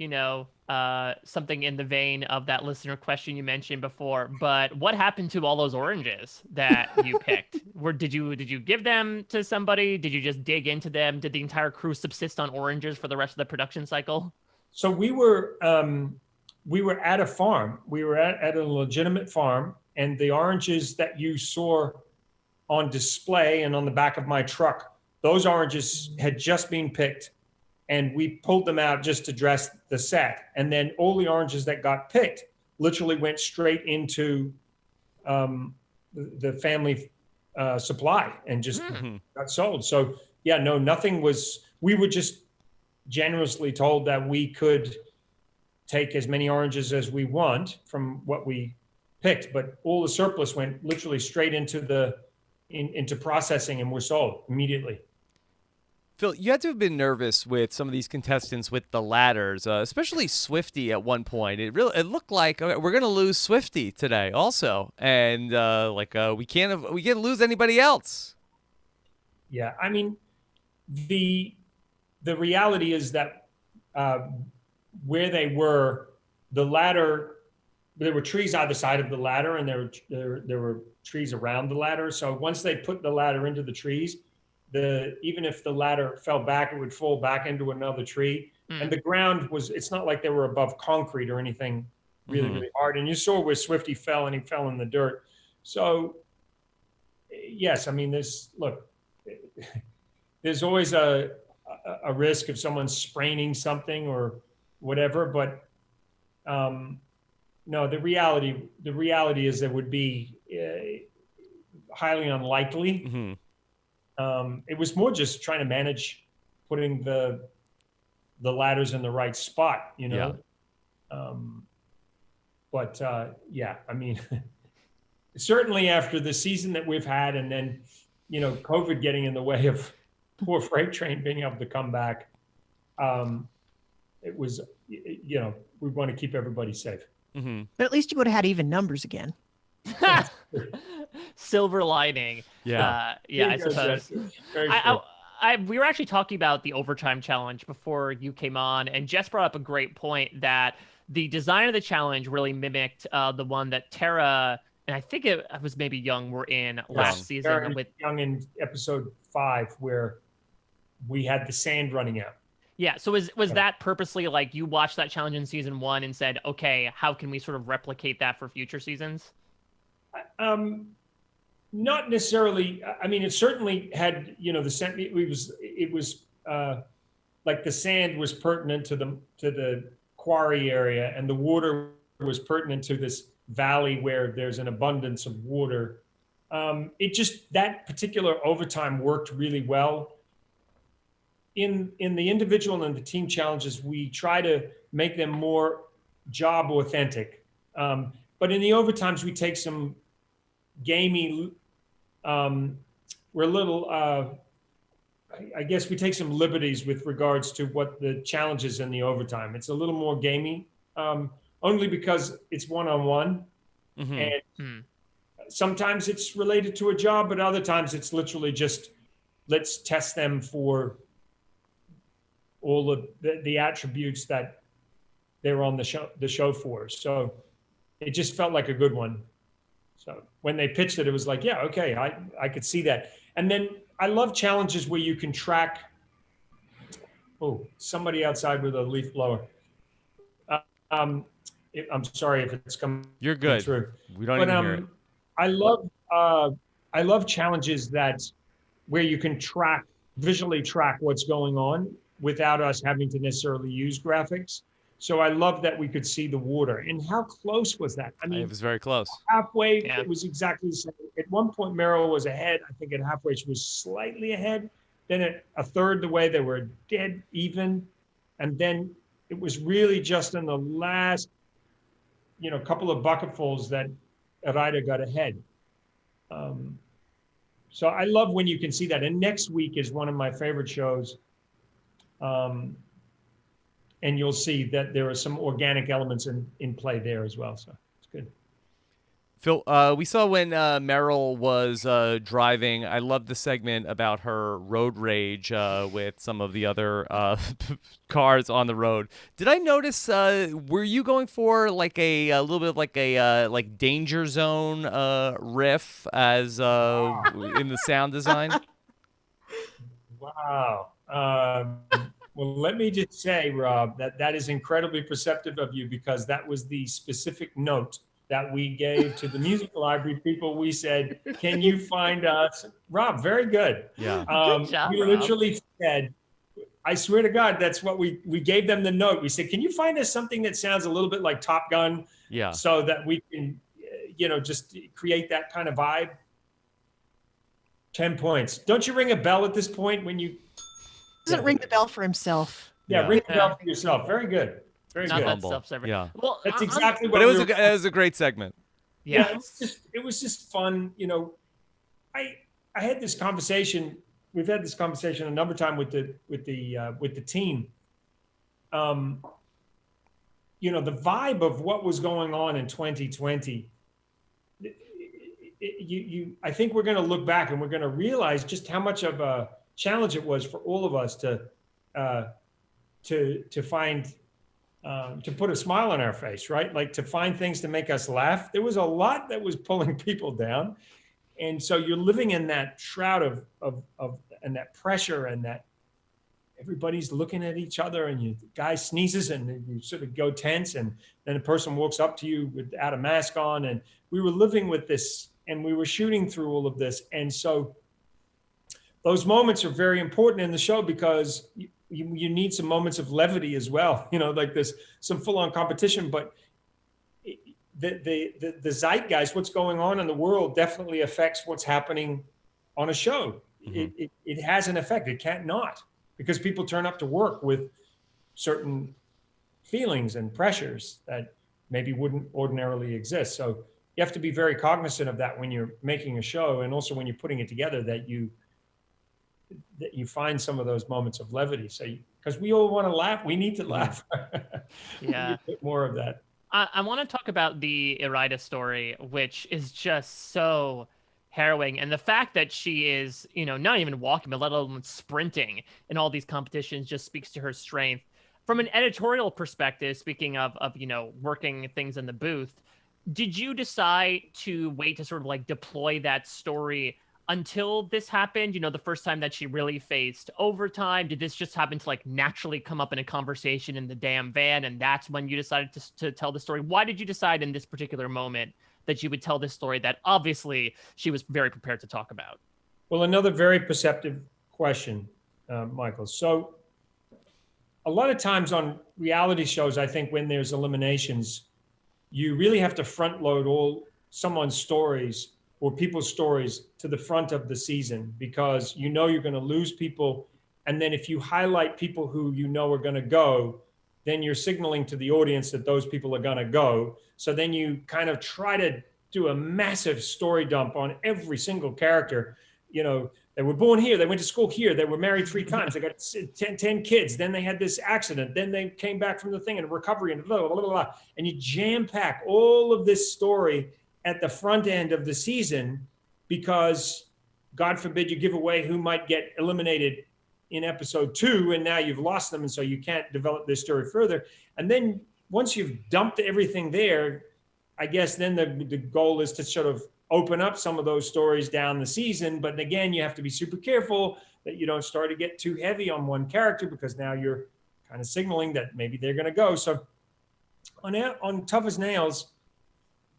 something in the vein of that listener question you mentioned before, but what happened to all those oranges that you picked? Did you give them to somebody? Did you just dig into them? Did the entire crew subsist on oranges for the rest of the production cycle? So we were at a farm. We were at a legitimate farm, and the oranges that you saw on display and on the back of my truck, those oranges had just been picked, and we pulled them out just to dress the set. And then all the oranges that got picked literally went straight into the family supply and just got sold. So yeah, no, nothing was, we were just generously told that we could take as many oranges as we want from what we picked, but all the surplus went literally straight into into processing and were sold immediately. Phil, you had to have been nervous with some of these contestants with the ladders, especially Swifty at one point. It looked like we're gonna lose Swifty today, also, and we can't lose anybody else. Yeah, I mean, the reality is that where they were, the ladder, there were trees either side of the ladder, and there were trees around the ladder. So once they put the ladder into the trees, even if the ladder fell back, it would fall back into another tree. And the ground it's not like they were above concrete or anything really, really hard. And you saw where Swifty fell, and he fell in the dirt. So yes, I mean, there's always a risk of someone spraining something or whatever, but no, the reality is that would be highly unlikely. Mm-hmm. It was more just trying to manage putting the ladders in the right spot, Yeah. Yeah, I mean, certainly after the season that we've had, and then, COVID getting in the way of poor Freight Train being able to come back, it was, we want to keep everybody safe. Mm-hmm. But at least you would have had even numbers again. Silver lining. Yeah. I suppose. We were actually talking about the overtime challenge before you came on, and Jess brought up a great point that the design of the challenge really mimicked the one that Tara, and I think it was maybe Young, were in last season. Tara with Young in episode 5, where we had the sand running out. Yeah. So was that purposely, like, you watched that challenge in season 1 and said, okay, how can we sort of replicate that for future seasons? Not necessarily. I mean, it certainly had, the sand. It was like the sand was pertinent to the quarry area, and the water was pertinent to this valley where there's an abundance of water. That particular overtime worked really well. In the individual and the team challenges, we try to make them more job authentic. But in the overtimes, we take some gamey, we're a little, I guess we take some liberties with regards to what the challenge is in the overtime. It's a little more gamey, only because it's one-on-one. Mm-hmm. And sometimes it's related to a job, but other times it's literally just, let's test them for all of the attributes that they're on the show for. So it just felt like a good one. So when they pitched it, it was like, yeah, okay, I could see that. And then I love challenges where you can track. Oh, somebody outside with a leaf blower. I'm sorry if it's coming. You're good. Through. We don't even hear it. I love challenges where you can visually track what's going on without us having to necessarily use graphics. So I love that we could see the water. And how close was that? I mean, It was very close. halfway, Yeah. it was exactly the same. At one point, Meryl was ahead. I think at halfway, she was slightly ahead. Then at a third the way, they were dead even. And then it was really just in the last, couple of bucketfuls that Errata got ahead. So I love when you can see that. And next week is one of my favorite shows. And you'll see that there are some organic elements in play there as well. So it's good. Phil, we saw when Meryl was driving. I love the segment about her road rage with some of the other cars on the road. Did I notice? Were you going for like a little bit of like a like Danger Zone riff as in the sound design? Wow. Well, let me just say, Rob, that is incredibly perceptive of you, because that was the specific note that we gave to the music library people. We said, can you find us? Rob, very good. Yeah. Good job, we Rob. literally said, I swear to God, that's what we gave them the note. We said, can you find us something that sounds a little bit like Top Gun? Yeah. So that we can, just create that kind of vibe. 10 points. Don't you ring a bell at this point when you... Doesn't ring the bell for himself. Yeah, ring the bell for yourself. Very good. Very Not good. that self-serving. Yeah. Well, That's exactly what But it we was were... it was a great segment. Yeah. it was just fun. I had this conversation. We've had this conversation a number of times with the team. The vibe of what was going on in 2020. I think we're going to look back and we're going to realize just how much of a challenge it was for all of us to find. To put a smile on our face, right? Like to find things to make us laugh. There was a lot that was pulling people down. And so you're living in that shroud of and that pressure, and that everybody's looking at each other, and the guy sneezes and you sort of go tense, and then a person walks up to you without a mask on. And we were living with this, and we were shooting through all of this. And so those moments are very important in the show, because you need some moments of levity as well, like there's some full-on competition, but the zeitgeist, what's going on in the world, definitely affects what's happening on a show. Mm-hmm. It has an effect. It can't not, because people turn up to work with certain feelings and pressures that maybe wouldn't ordinarily exist. So you have to be very cognizant of that when you're making a show, and also when you're putting it together, that you find some of those moments of levity. So, because we all want to laugh, we need to laugh. Yeah. A bit more of that. I want to talk about the Errata story, which is just so harrowing. And the fact that she is, not even walking, but let alone sprinting in all these competitions, just speaks to her strength. From an editorial perspective, speaking of working things in the booth, did you decide to wait to sort of like deploy that story until this happened? The first time that she really faced overtime? Did this just happen to like naturally come up in a conversation in the damn van, and that's when you decided to tell the story? Why did you decide in this particular moment that you would tell this story that obviously she was very prepared to talk about? Well, another very perceptive question, Michael. So a lot of times on reality shows, I think when there's eliminations, you really have to front load all someone's stories or people's stories to the front of the season, because you're going to lose people. And then if you highlight people who are going to go, then you're signaling to the audience that those people are going to go. So then you kind of try to do a massive story dump on every single character. They were born here, they went to school here, they were married 3 times, they got 10 kids, then they had this accident, then they came back from the thing and recovery and blah, blah, blah, blah. And you jam pack all of this story at the front end of the season, because God forbid you give away who might get eliminated in episode 2, and now you've lost them, and so you can't develop this story further. And then once you've dumped everything there, I guess then the goal is to sort of open up some of those stories down the season. But again, you have to be super careful that you don't start to get too heavy on one character, because now you're kind of signaling that maybe they're going to go. So on Tough as Nails,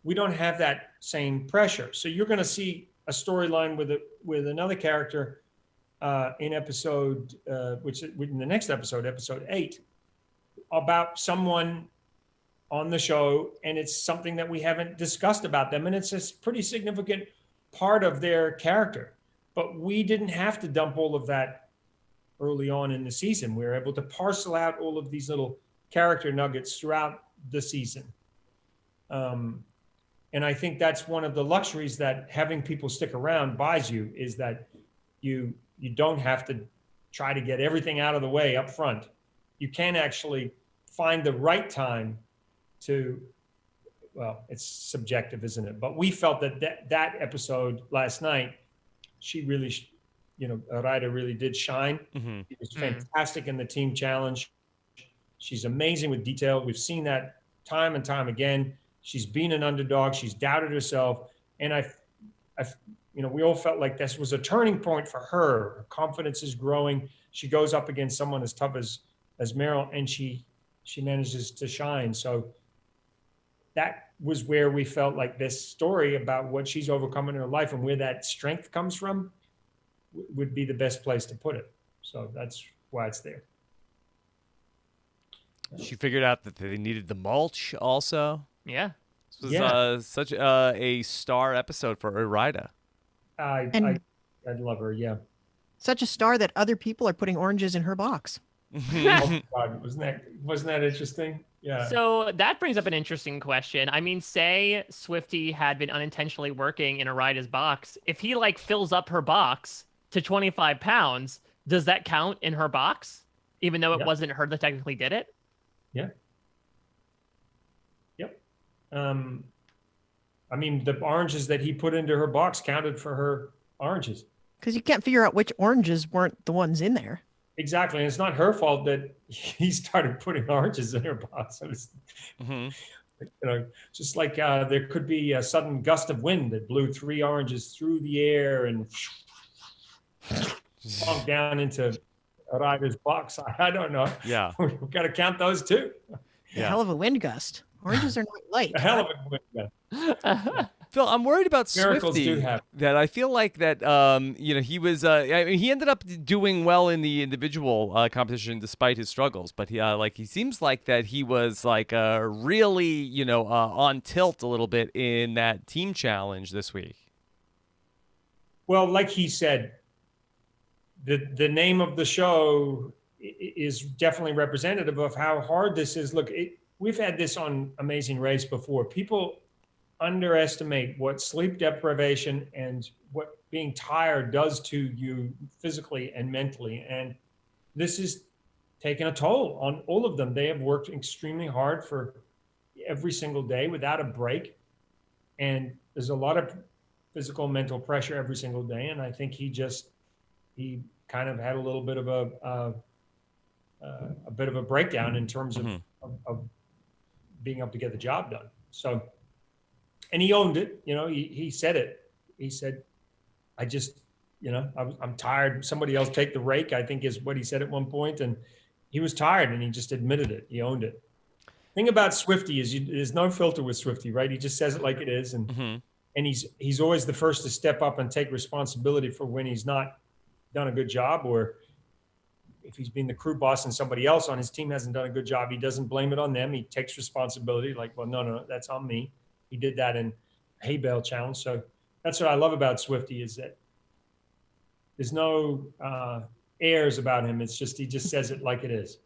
we don't have that same pressure. So you're going to see a storyline with another character in episode, in the next episode, episode 8. about someone on the show, and it's something that we haven't discussed about them, and it's a pretty significant part of their character. But we didn't have to dump all of that early on in the season. We were able to parcel out all of these little character nuggets throughout the season. And I think that's one of the luxuries that having people stick around buys you, is that you don't have to try to get everything out of the way up front. You can actually find the right time to, well, it's subjective, isn't it? But we felt that episode last night, she really, Errata really did shine. Mm-hmm. She was fantastic in the team challenge. She's amazing with detail. We've seen that time and time again. She's been an underdog. She's doubted herself. And we all felt like this was a turning point for her. Her confidence is growing. She goes up against someone as tough as Meryl, and she manages to shine. So that was where we felt like this story about what she's overcome in her life and where that strength comes from would be the best place to put it. So that's why it's there. She figured out that they needed the mulch also. Yeah. This was such a star episode for Errata. I love her, yeah. Such a star that other people are putting oranges in her box. Oh, God, wasn't that interesting? Yeah. So that brings up an interesting question. I mean, say Swifty had been unintentionally working in Errata's box. If he fills up her box to 25 pounds, does that count in her box? Even though it wasn't her that technically did it? Yeah. Yep. I mean, the oranges that he put into her box counted for her oranges. Because you can't figure out which oranges weren't the ones in there. Exactly. And it's not her fault that he started putting oranges in her box. It was, just like there could be a sudden gust of wind that blew 3 oranges through the air and sunk down into Errata's box. I don't know. Yeah. We've got to count those too. A hell of a wind gust. Oranges are not light. A hell of a wind gust. Phil, I'm worried about Miracles Swifty. do happen. That I feel like that he was he ended up doing well in the individual competition despite his struggles, but he seems like that he was really on tilt a little bit in that team challenge this week. Well, like he said, the name of the show is definitely representative of how hard this is. Look, we've had this on Amazing Race before. People underestimate what sleep deprivation and what being tired does to you physically and mentally. And this is taking a toll on all of them. They have worked extremely hard for every single day without a break. And there's a lot of physical and mental pressure every single day. And I think he kind of had a little bit of a breakdown in terms of being able to get the job done. So, and he owned it. He said it. He said, I'm tired. Somebody else take the rake, I think is what he said at one point. And he was tired and he just admitted it. He owned it. Thing about Swifty is there's no filter with Swifty, right? He just says it like it is. And he's always the first to step up and take responsibility for when he's not done a good job, or if he's been the crew boss and somebody else on his team hasn't done a good job, he doesn't blame it on them. He takes responsibility well, no, that's on me. He did that in hay bale challenge. So that's what I love about Swifty, is that there's no airs about him. It's just, he just says it like it is.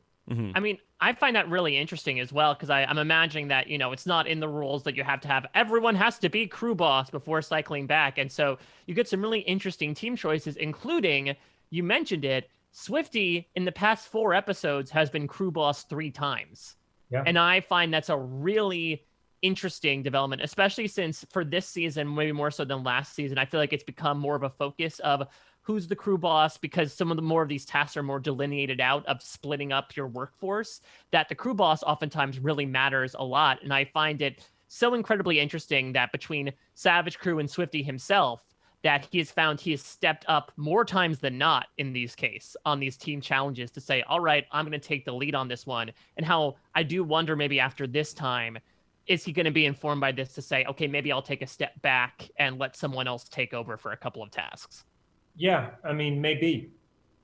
I mean, I find that really interesting as well, because I'm imagining that, it's not in the rules that you have to have, everyone has to be crew boss before cycling back. And so you get some really interesting team choices, including, you mentioned it, Swifty in the past 4 episodes has been crew boss 3 times. Yeah. And I find that's a really interesting development, especially since for this season, maybe more so than last season, I feel like it's become more of a focus of who's the crew boss, because some of the more of these tasks are more delineated out of splitting up your workforce, that the crew boss oftentimes really matters a lot. And I find it so incredibly interesting that between Savage Crew and Swifty himself, that he has found he has stepped up more times than not in these cases on these team challenges to say, all right, I'm going to take the lead on this one. And how I do wonder, maybe after this time, is he going to be informed by this to say, okay, maybe I'll take a step back and let someone else take over for a couple of tasks? Yeah, I mean, maybe.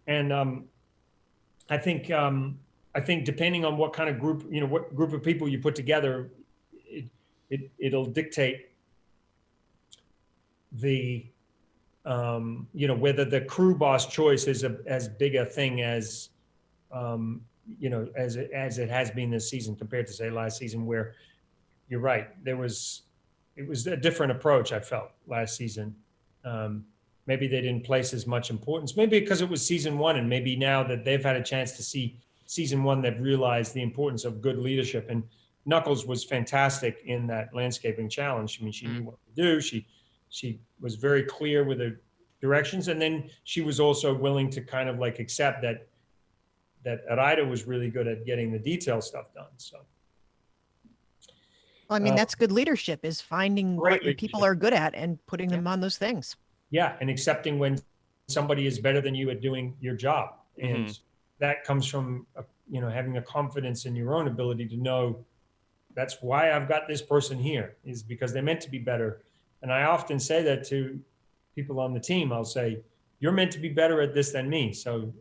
And I think I think depending on what kind of group, what group of people you put together, it'll dictate the, whether the crew boss choice is as big a thing as, as it has been this season compared to say last season, where you're right. It was a different approach, I felt, last season. Maybe they didn't place as much importance, maybe because it was season one, and maybe now that they've had a chance to see season one, they've realized the importance of good leadership. And Knuckles was fantastic in that landscaping challenge. I mean, she knew what to do. She was very clear with her directions. And then she was also willing to kind of like accept that Errata was really good at getting the detail stuff done. So. Well, I mean, that's good leadership, is finding what your people are good at and putting them on those things. Yeah. And accepting when somebody is better than you at doing your job. And that comes from, having a confidence in your own ability to know that's why I've got this person here, is because they're meant to be better. And I often say that to people on the team. I'll say, you're meant to be better at this than me. So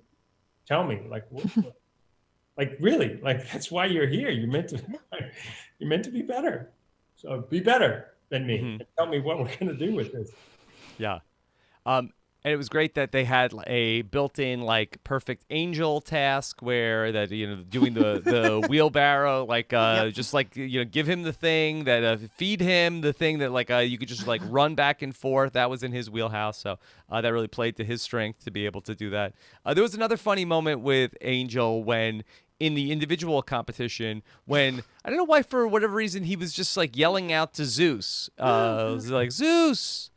tell me, really, that's why you're here. You're meant to be better. So be better than me and tell me what we're going to do with this. Yeah. And it was great that they had a built-in perfect angel task where that doing the wheelbarrow just give him the thing that feed him the thing that you could just run back and forth. That was in his wheelhouse, so that really played to his strength to be able to do that. There was another funny moment with Angel when in the individual competition when I don't know why, for whatever reason, he was just yelling out to Zeus. It was like, Zeus,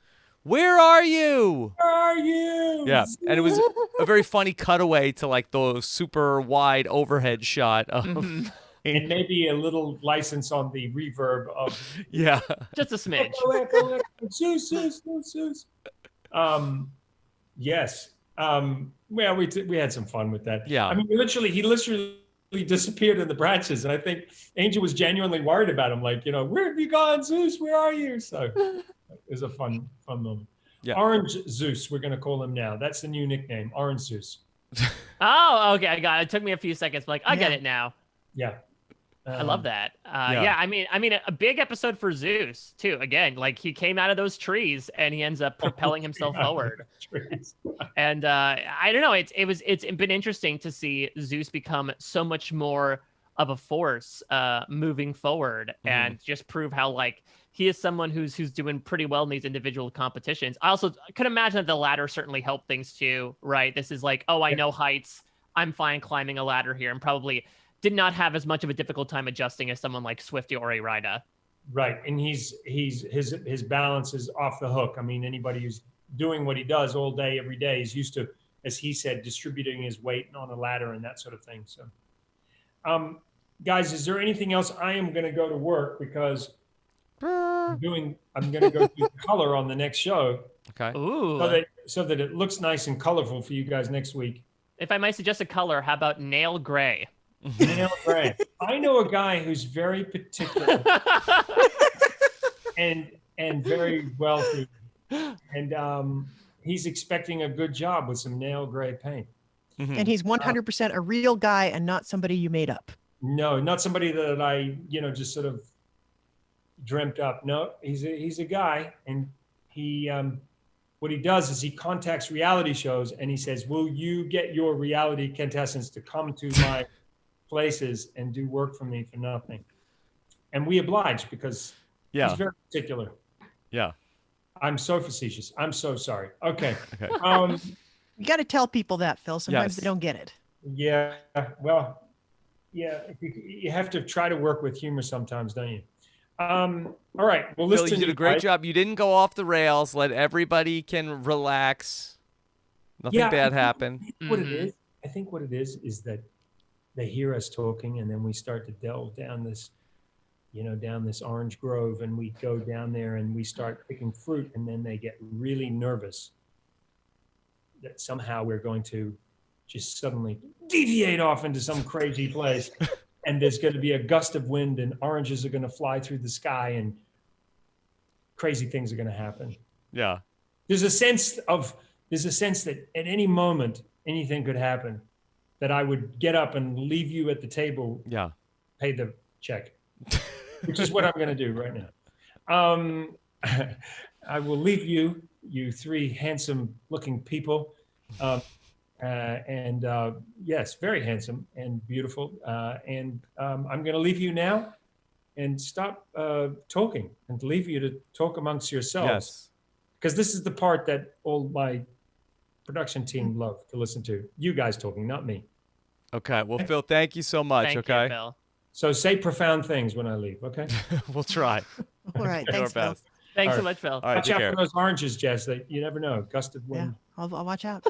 where are you? Where are you? Yeah, and it was a very funny cutaway to the super wide overhead shot of, and maybe a little license on the reverb of just a smidge. Zeus. Yes. Well, we had some fun with that. Yeah. I mean, he literally disappeared in the branches, and I think Angel was genuinely worried about him. Where have you gone, Zeus? Where are you? So. It was a fun moment. Yeah. Orange Zeus, we're going to call him now. That's the new nickname, Orange Zeus. Oh, okay, I got it. It took me a few seconds, but I get it now. Yeah. I love that. I mean, a big episode for Zeus too. Again, he came out of those trees and he ends up propelling himself forward. And I don't know. It's been interesting to see Zeus become so much more of a force moving forward and just prove how he is someone who's doing pretty well in these individual competitions. I also could imagine that the ladder certainly helped things too, right? This is I know heights. I'm fine climbing a ladder here, and probably did not have as much of a difficult time adjusting as someone like Swifty or Errata. Right, and his balance is off the hook. I mean, anybody who's doing what he does all day, every day is used to, as he said, distributing his weight on a ladder and that sort of thing. So, guys, is there anything else? I am going to go to work because I'm going to go do color on the next show. Okay. Ooh. So that it looks nice and colorful for you guys next week. If I might suggest a color, how about nail gray? Nail gray. I know a guy who's very particular and very wealthy, and he's expecting a good job with some nail gray paint. And he's 100% a real guy and not somebody you made up. No, not somebody that I just sort of dreamt up. No, he's a guy, and he what he does is he contacts reality shows and he says, will you get your reality contestants to come to my places and do work for me for nothing? And we oblige because he's very particular. Yeah. I'm so facetious. I'm so sorry. Okay. You got to tell people that, Phil. Sometimes they don't get it. Yeah. Well, yeah, you have to try to work with humor sometimes, don't you? All right. Well, listen. Phil, you did a great job. You didn't go off the rails. Let everybody can relax. Nothing bad happened. I think what it is that they hear us talking, and then we start to delve down this, down this orange grove, and we go down there and we start picking fruit, and then they get really nervous that somehow we're going to just suddenly deviate off into some crazy place. And there's going to be a gust of wind and oranges are going to fly through the sky and crazy things are going to happen. Yeah. There's a sense that at any moment, anything could happen. that I would get up and leave you at the table, Yeah. pay the check, which is what I'm going to do right now. I will leave you, you three handsome-looking people, and yes, very handsome and beautiful. And I'm going to leave you now and stop talking and leave you to talk amongst yourselves. Yes. Because this is the part that all my production team love to listen to. You guys talking, not me. Okay. Well, Phil, thank you so much. Thank okay. you, Phil. So say profound things when I leave, okay? We'll try. All right. Do our Thanks, Phil. best. Thanks All so right. much, Phil. All right. Watch Take out care. for those oranges, Jess. You never know. Gust of Yeah, wind. I'll watch out.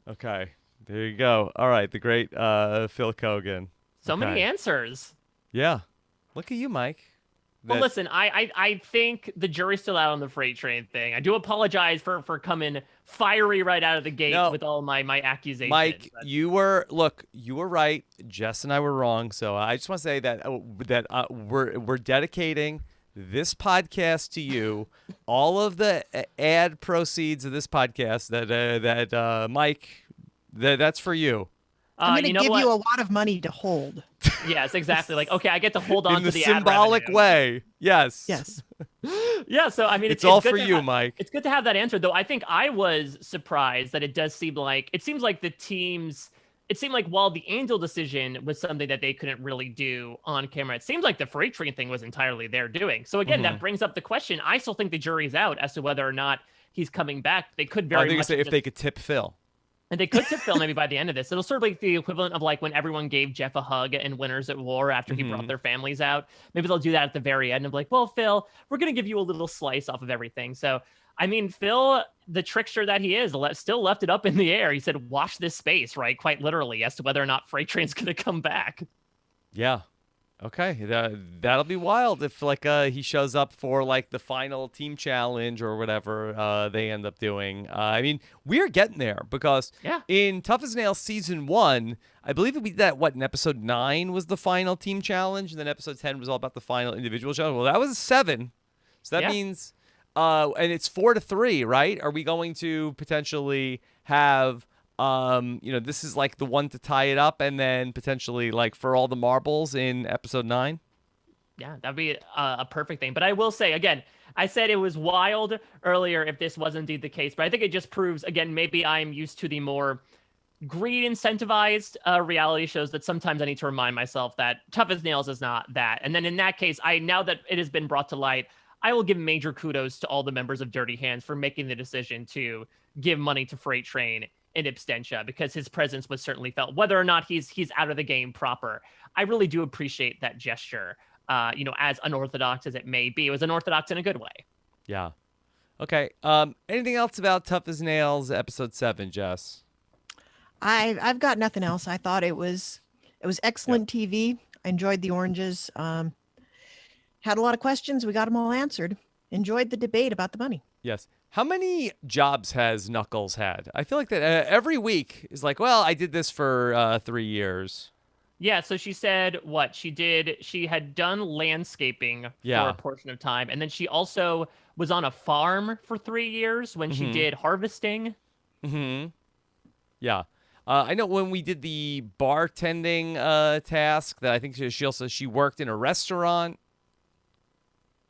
Okay. There you go. All right. The great Phil Keoghan. So many Okay. answers. Yeah. Look at you, Mike. Well, That- listen, I think the jury's still out on the freight train thing. I do apologize for coming fiery right out of the gate No. with all my accusations. Mike, but- you were right. Jess and I were wrong. So I just want to say that we're dedicating this podcast to you. All of the ad proceeds of this podcast that Mike, that's for you. I'm going to you know give what? you a lot of money to hold. Yes, exactly. Like, okay, I get to hold on In to the the symbolic ad revenue. way. Yes. Yes. Yeah, so I mean, It's all good for to you, Mike. It's good to have that answer, though. I think I was surprised that it seems like the teams. It seemed like while the Angel decision was something that they couldn't really do on camera, it seems like the freight train thing was entirely their doing. So again, that brings up the question. I still think the jury's out as to whether or not he's coming back. They could I very think you much say if they could tip Phil. and they could tip Phil maybe by the end of this. It'll sort of like the equivalent of like when everyone gave Jeff a hug in Winners at War after he brought their families out. Maybe they'll do that at the very end of like, well, Phil, we're going to give you a little slice off of everything. So, I mean, Phil, the trickster that he is, still left it up in the air. He said, watch this space, right? Quite literally, as to whether or not Freight Train's going to come back. Yeah. Okay. That'll be wild if like he shows up for like the final team challenge or whatever they end up doing. I mean, we're getting there because Yeah. in Tough as Nails season 1, I believe we did that in episode 9 was the final team challenge, and then episode 10 was all about the final individual challenge. Well, that was 7. So that Yeah. means and it's 4-3, right? Are we going to potentially have this is like the one to tie it up, and then potentially like for all the marbles in episode 9? Yeah, that'd be a perfect thing. But I will say, again, I said it was wild earlier if this was indeed the case. But I think it just proves, again, maybe I'm used to the more greed incentivized reality shows that sometimes I need to remind myself that Tough as Nails is not that. And then in that case, now that it has been brought to light, I will give major kudos to all the members of Dirty Hands for making the decision to give money to Freight Train in absentia, because his presence was certainly felt, whether or not he's out of the game proper. I really do appreciate that gesture, as unorthodox as it may be. It was unorthodox in a good way. Yeah. Okay. Anything else about Tough as Nails episode 7, Jess? I've got nothing else. I thought it was excellent TV. I enjoyed the oranges. Had a lot of questions. We got them all answered. Enjoyed the debate about the money. Yes. How many jobs has Knuckles had? I feel like that every week is like, well, I did this for 3 years. Yeah, so she said what she did. She had done landscaping Yeah. for a portion of time, and then she also was on a farm for 3 years when she did harvesting. Mm-hmm. Yeah. I know when we did the bartending task that I think she worked in a restaurant,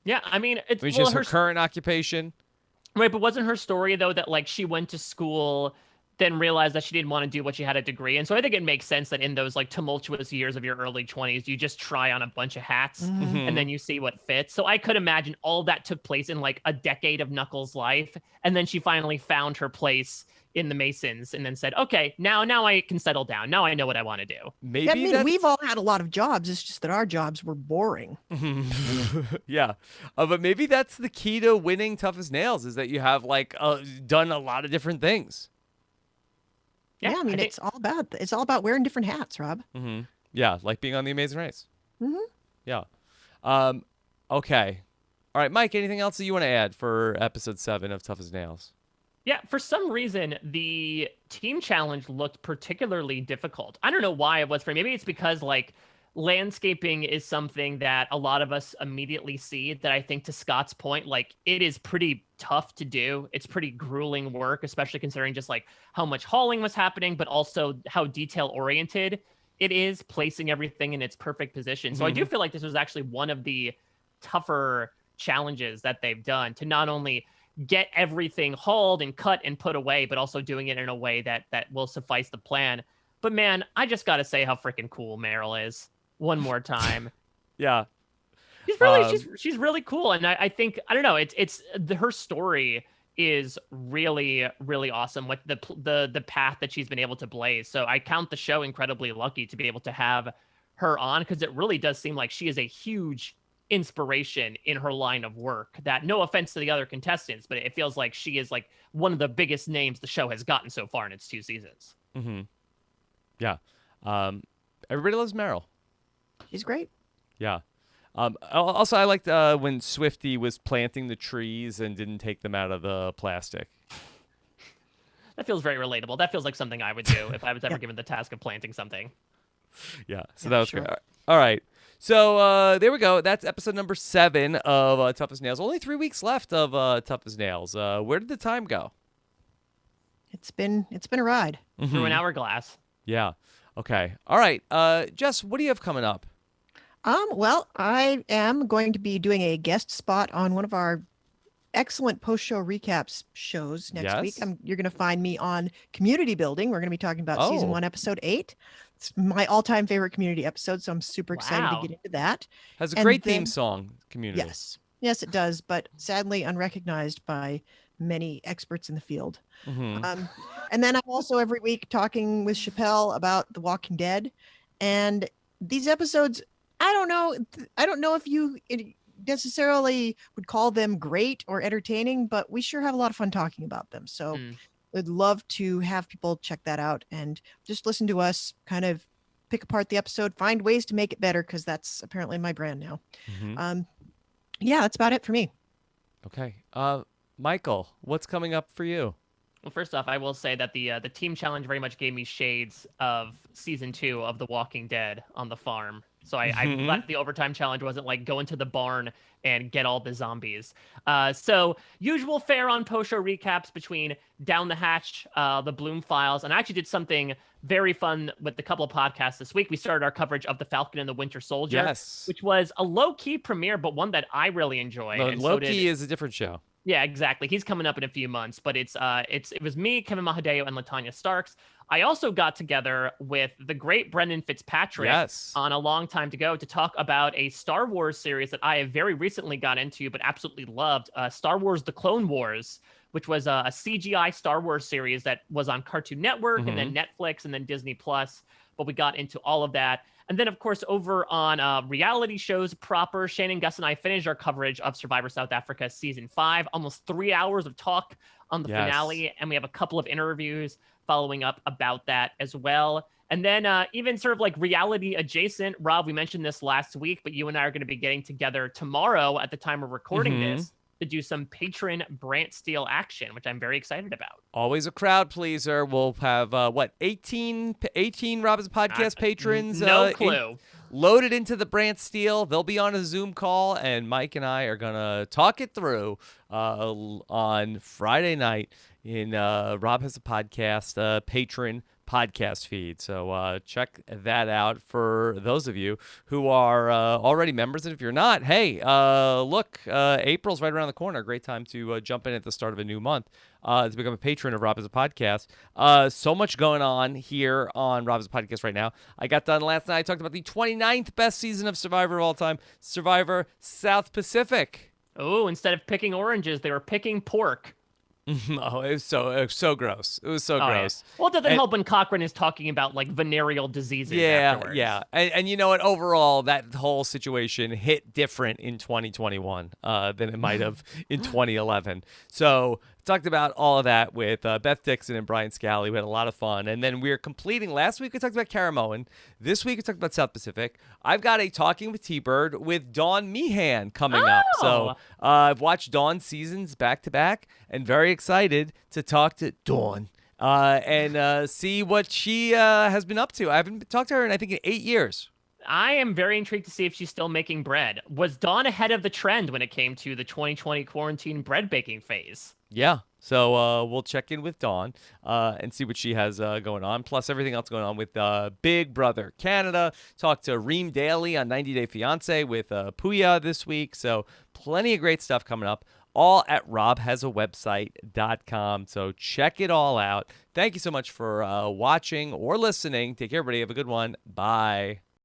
Yeah, I mean, it's which well, is her current occupation. right, but wasn't her story though that like she went to school, then realized that she didn't want to do what she had a degree, and so I think it makes sense that in those like tumultuous years of your early 20s, you just try on a bunch of hats and then you see what fits. So I could imagine all that took place in like a decade of Knuckles' life, and then she finally found her place in the Masons, and then said, "Okay, now I can settle down. Now I know what I want to do." Maybe I mean, that's- we've all had a lot of jobs. It's just that our jobs were boring. Yeah. But maybe that's the key to winning Tough as Nails is that you have like done a lot of different things. Yeah, I mean, think- it's all about wearing different hats, Rob. Mm-hmm. Yeah, like being on The Amazing Race. Mhm. Yeah. Okay. All right, Mike, anything else that you want to add for episode 7 of Tough as Nails? Yeah, for some reason, the team challenge looked particularly difficult. I don't know why it was for me. Maybe it's because, like, landscaping is something that a lot of us immediately see, that I think, to Scott's point, like, it is pretty tough to do. It's pretty grueling work, especially considering just like how much hauling was happening, but also how detail oriented it is, placing everything in its perfect position. So I do feel like this was actually one of the tougher challenges that they've done, to not only get everything hauled and cut and put away, but also doing it in a way that will suffice the plan. But man, I just got to say how freaking cool Meryl is one more time. Yeah. She's really, she's really cool. And I think, I don't know, her story is really, really awesome with the path that she's been able to blaze. So I count the show incredibly lucky to be able to have her on, because it really does seem like she is a huge inspiration in her line of work. That, no offense to the other contestants, but it feels like she is like one of the biggest names the show has gotten so far in its 2 seasons. Yeah. Everybody loves Meryl. She's great. Yeah. Also, I liked when Swifty was planting the trees and didn't take them out of the plastic. That feels very relatable. That feels like something I would do if I was ever given the task of planting something. Yeah, so that was great. All right. So there we go. That's episode number 7 of Tough as Nails. Only 3 weeks left of Tough as Nails. Where did the time go? It's been a ride. Through an hourglass. Yeah. Okay. All right. Jess, what do you have coming up? Well, I am going to be doing a guest spot on one of our excellent post-show recaps shows next week. You're going to find me on Community Building. We're going to be talking about season 1, episode 8. It's my all-time favorite Community episode, so I'm super excited to get into that. Has a great theme song, Community. Yes, it does, but sadly unrecognized by many experts in the field. And then I'm also every week talking with Chappelle about The Walking Dead, and these episodes, I don't know if you necessarily would call them great or entertaining, but we sure have a lot of fun talking about them. So I'd love to have people check that out and just listen to us kind of pick apart the episode, find ways to make it better, because that's apparently my brand now. Yeah, that's about it for me. Okay. Michael, what's coming up for you? Well, first off, I will say that the team challenge very much gave me shades of season 2 of The Walking Dead on the farm. So I let the overtime challenge wasn't like go into the barn and get all the zombies. So usual fare on post-show recaps between Down the Hatch, the Bloom Files, and I actually did something very fun with a couple of podcasts this week. We started our coverage of The Falcon and the Winter Soldier, which was a low-key premiere, but one that I really enjoyed. No, low-key is a different show. Yeah, exactly. He's coming up in a few months, but it was me, Kevin Mahadeo, and LaTanya Starks. I also got together with the great Brendan Fitzpatrick on A Long Time to Go to talk about a Star Wars series that I have very recently got into, but absolutely loved, Star Wars: The Clone Wars, which was a CGI Star Wars series that was on Cartoon Network and then Netflix and then Disney Plus. But we got into all of that. And then, of course, over on reality shows proper, Shannon, Gus, and I finished our coverage of Survivor South Africa Season 5. Almost 3 hours of talk on the finale. And we have a couple of interviews following up about that as well. And then even sort of like reality adjacent, Rob, we mentioned this last week, but you and I are going to be getting together tomorrow at the time we're recording this to do some patron Brant Steele action, which I'm very excited about. Always a crowd pleaser. We'll have, 18 Robin's Podcast patrons? No clue. Loaded into the Brant Steele. They'll be on a Zoom call, and Mike and I are going to talk it through on Friday night in Rob Has a Podcast patron podcast feed. So check that out for those of you who are already members. And if you're not, hey, look, April's right around the corner. Great time to jump in at the start of a new month to become a patron of Rob Has a Podcast. So much going on here on Rob Has a Podcast right now. I got done last night. I talked about the 29th best season of Survivor of all time, Survivor South Pacific. Oh, instead of picking oranges, they were picking pork. Oh, it was so gross. It was so gross. Yeah. Well, it doesn't help when Cochran is talking about like venereal diseases. Afterwards. Yeah. And you know what? Overall, that whole situation hit different in 2021 than it might have in 2011. So talked about all of that with Beth Dixon and Brian Scally. We had a lot of fun. And then we're completing. Last week we talked about Caramoan. This week we talked about South Pacific. I've got a Talking with T-Bird with Dawn Meehan coming up. So I've watched Dawn's seasons back to back and very excited to talk to Dawn and see what she has been up to. I haven't talked to her in, I think, 8 years. I am very intrigued to see if she's still making bread. Was Dawn ahead of the trend when it came to the 2020 quarantine bread baking phase? Yeah. So we'll check in with Dawn and see what she has going on. Plus everything else going on with Big Brother Canada. Talked to Reem Daly on 90 Day Fiance with Puya this week. So plenty of great stuff coming up. All at robhasawebsite.com. So check it all out. Thank you so much for watching or listening. Take care, everybody. Have a good one. Bye.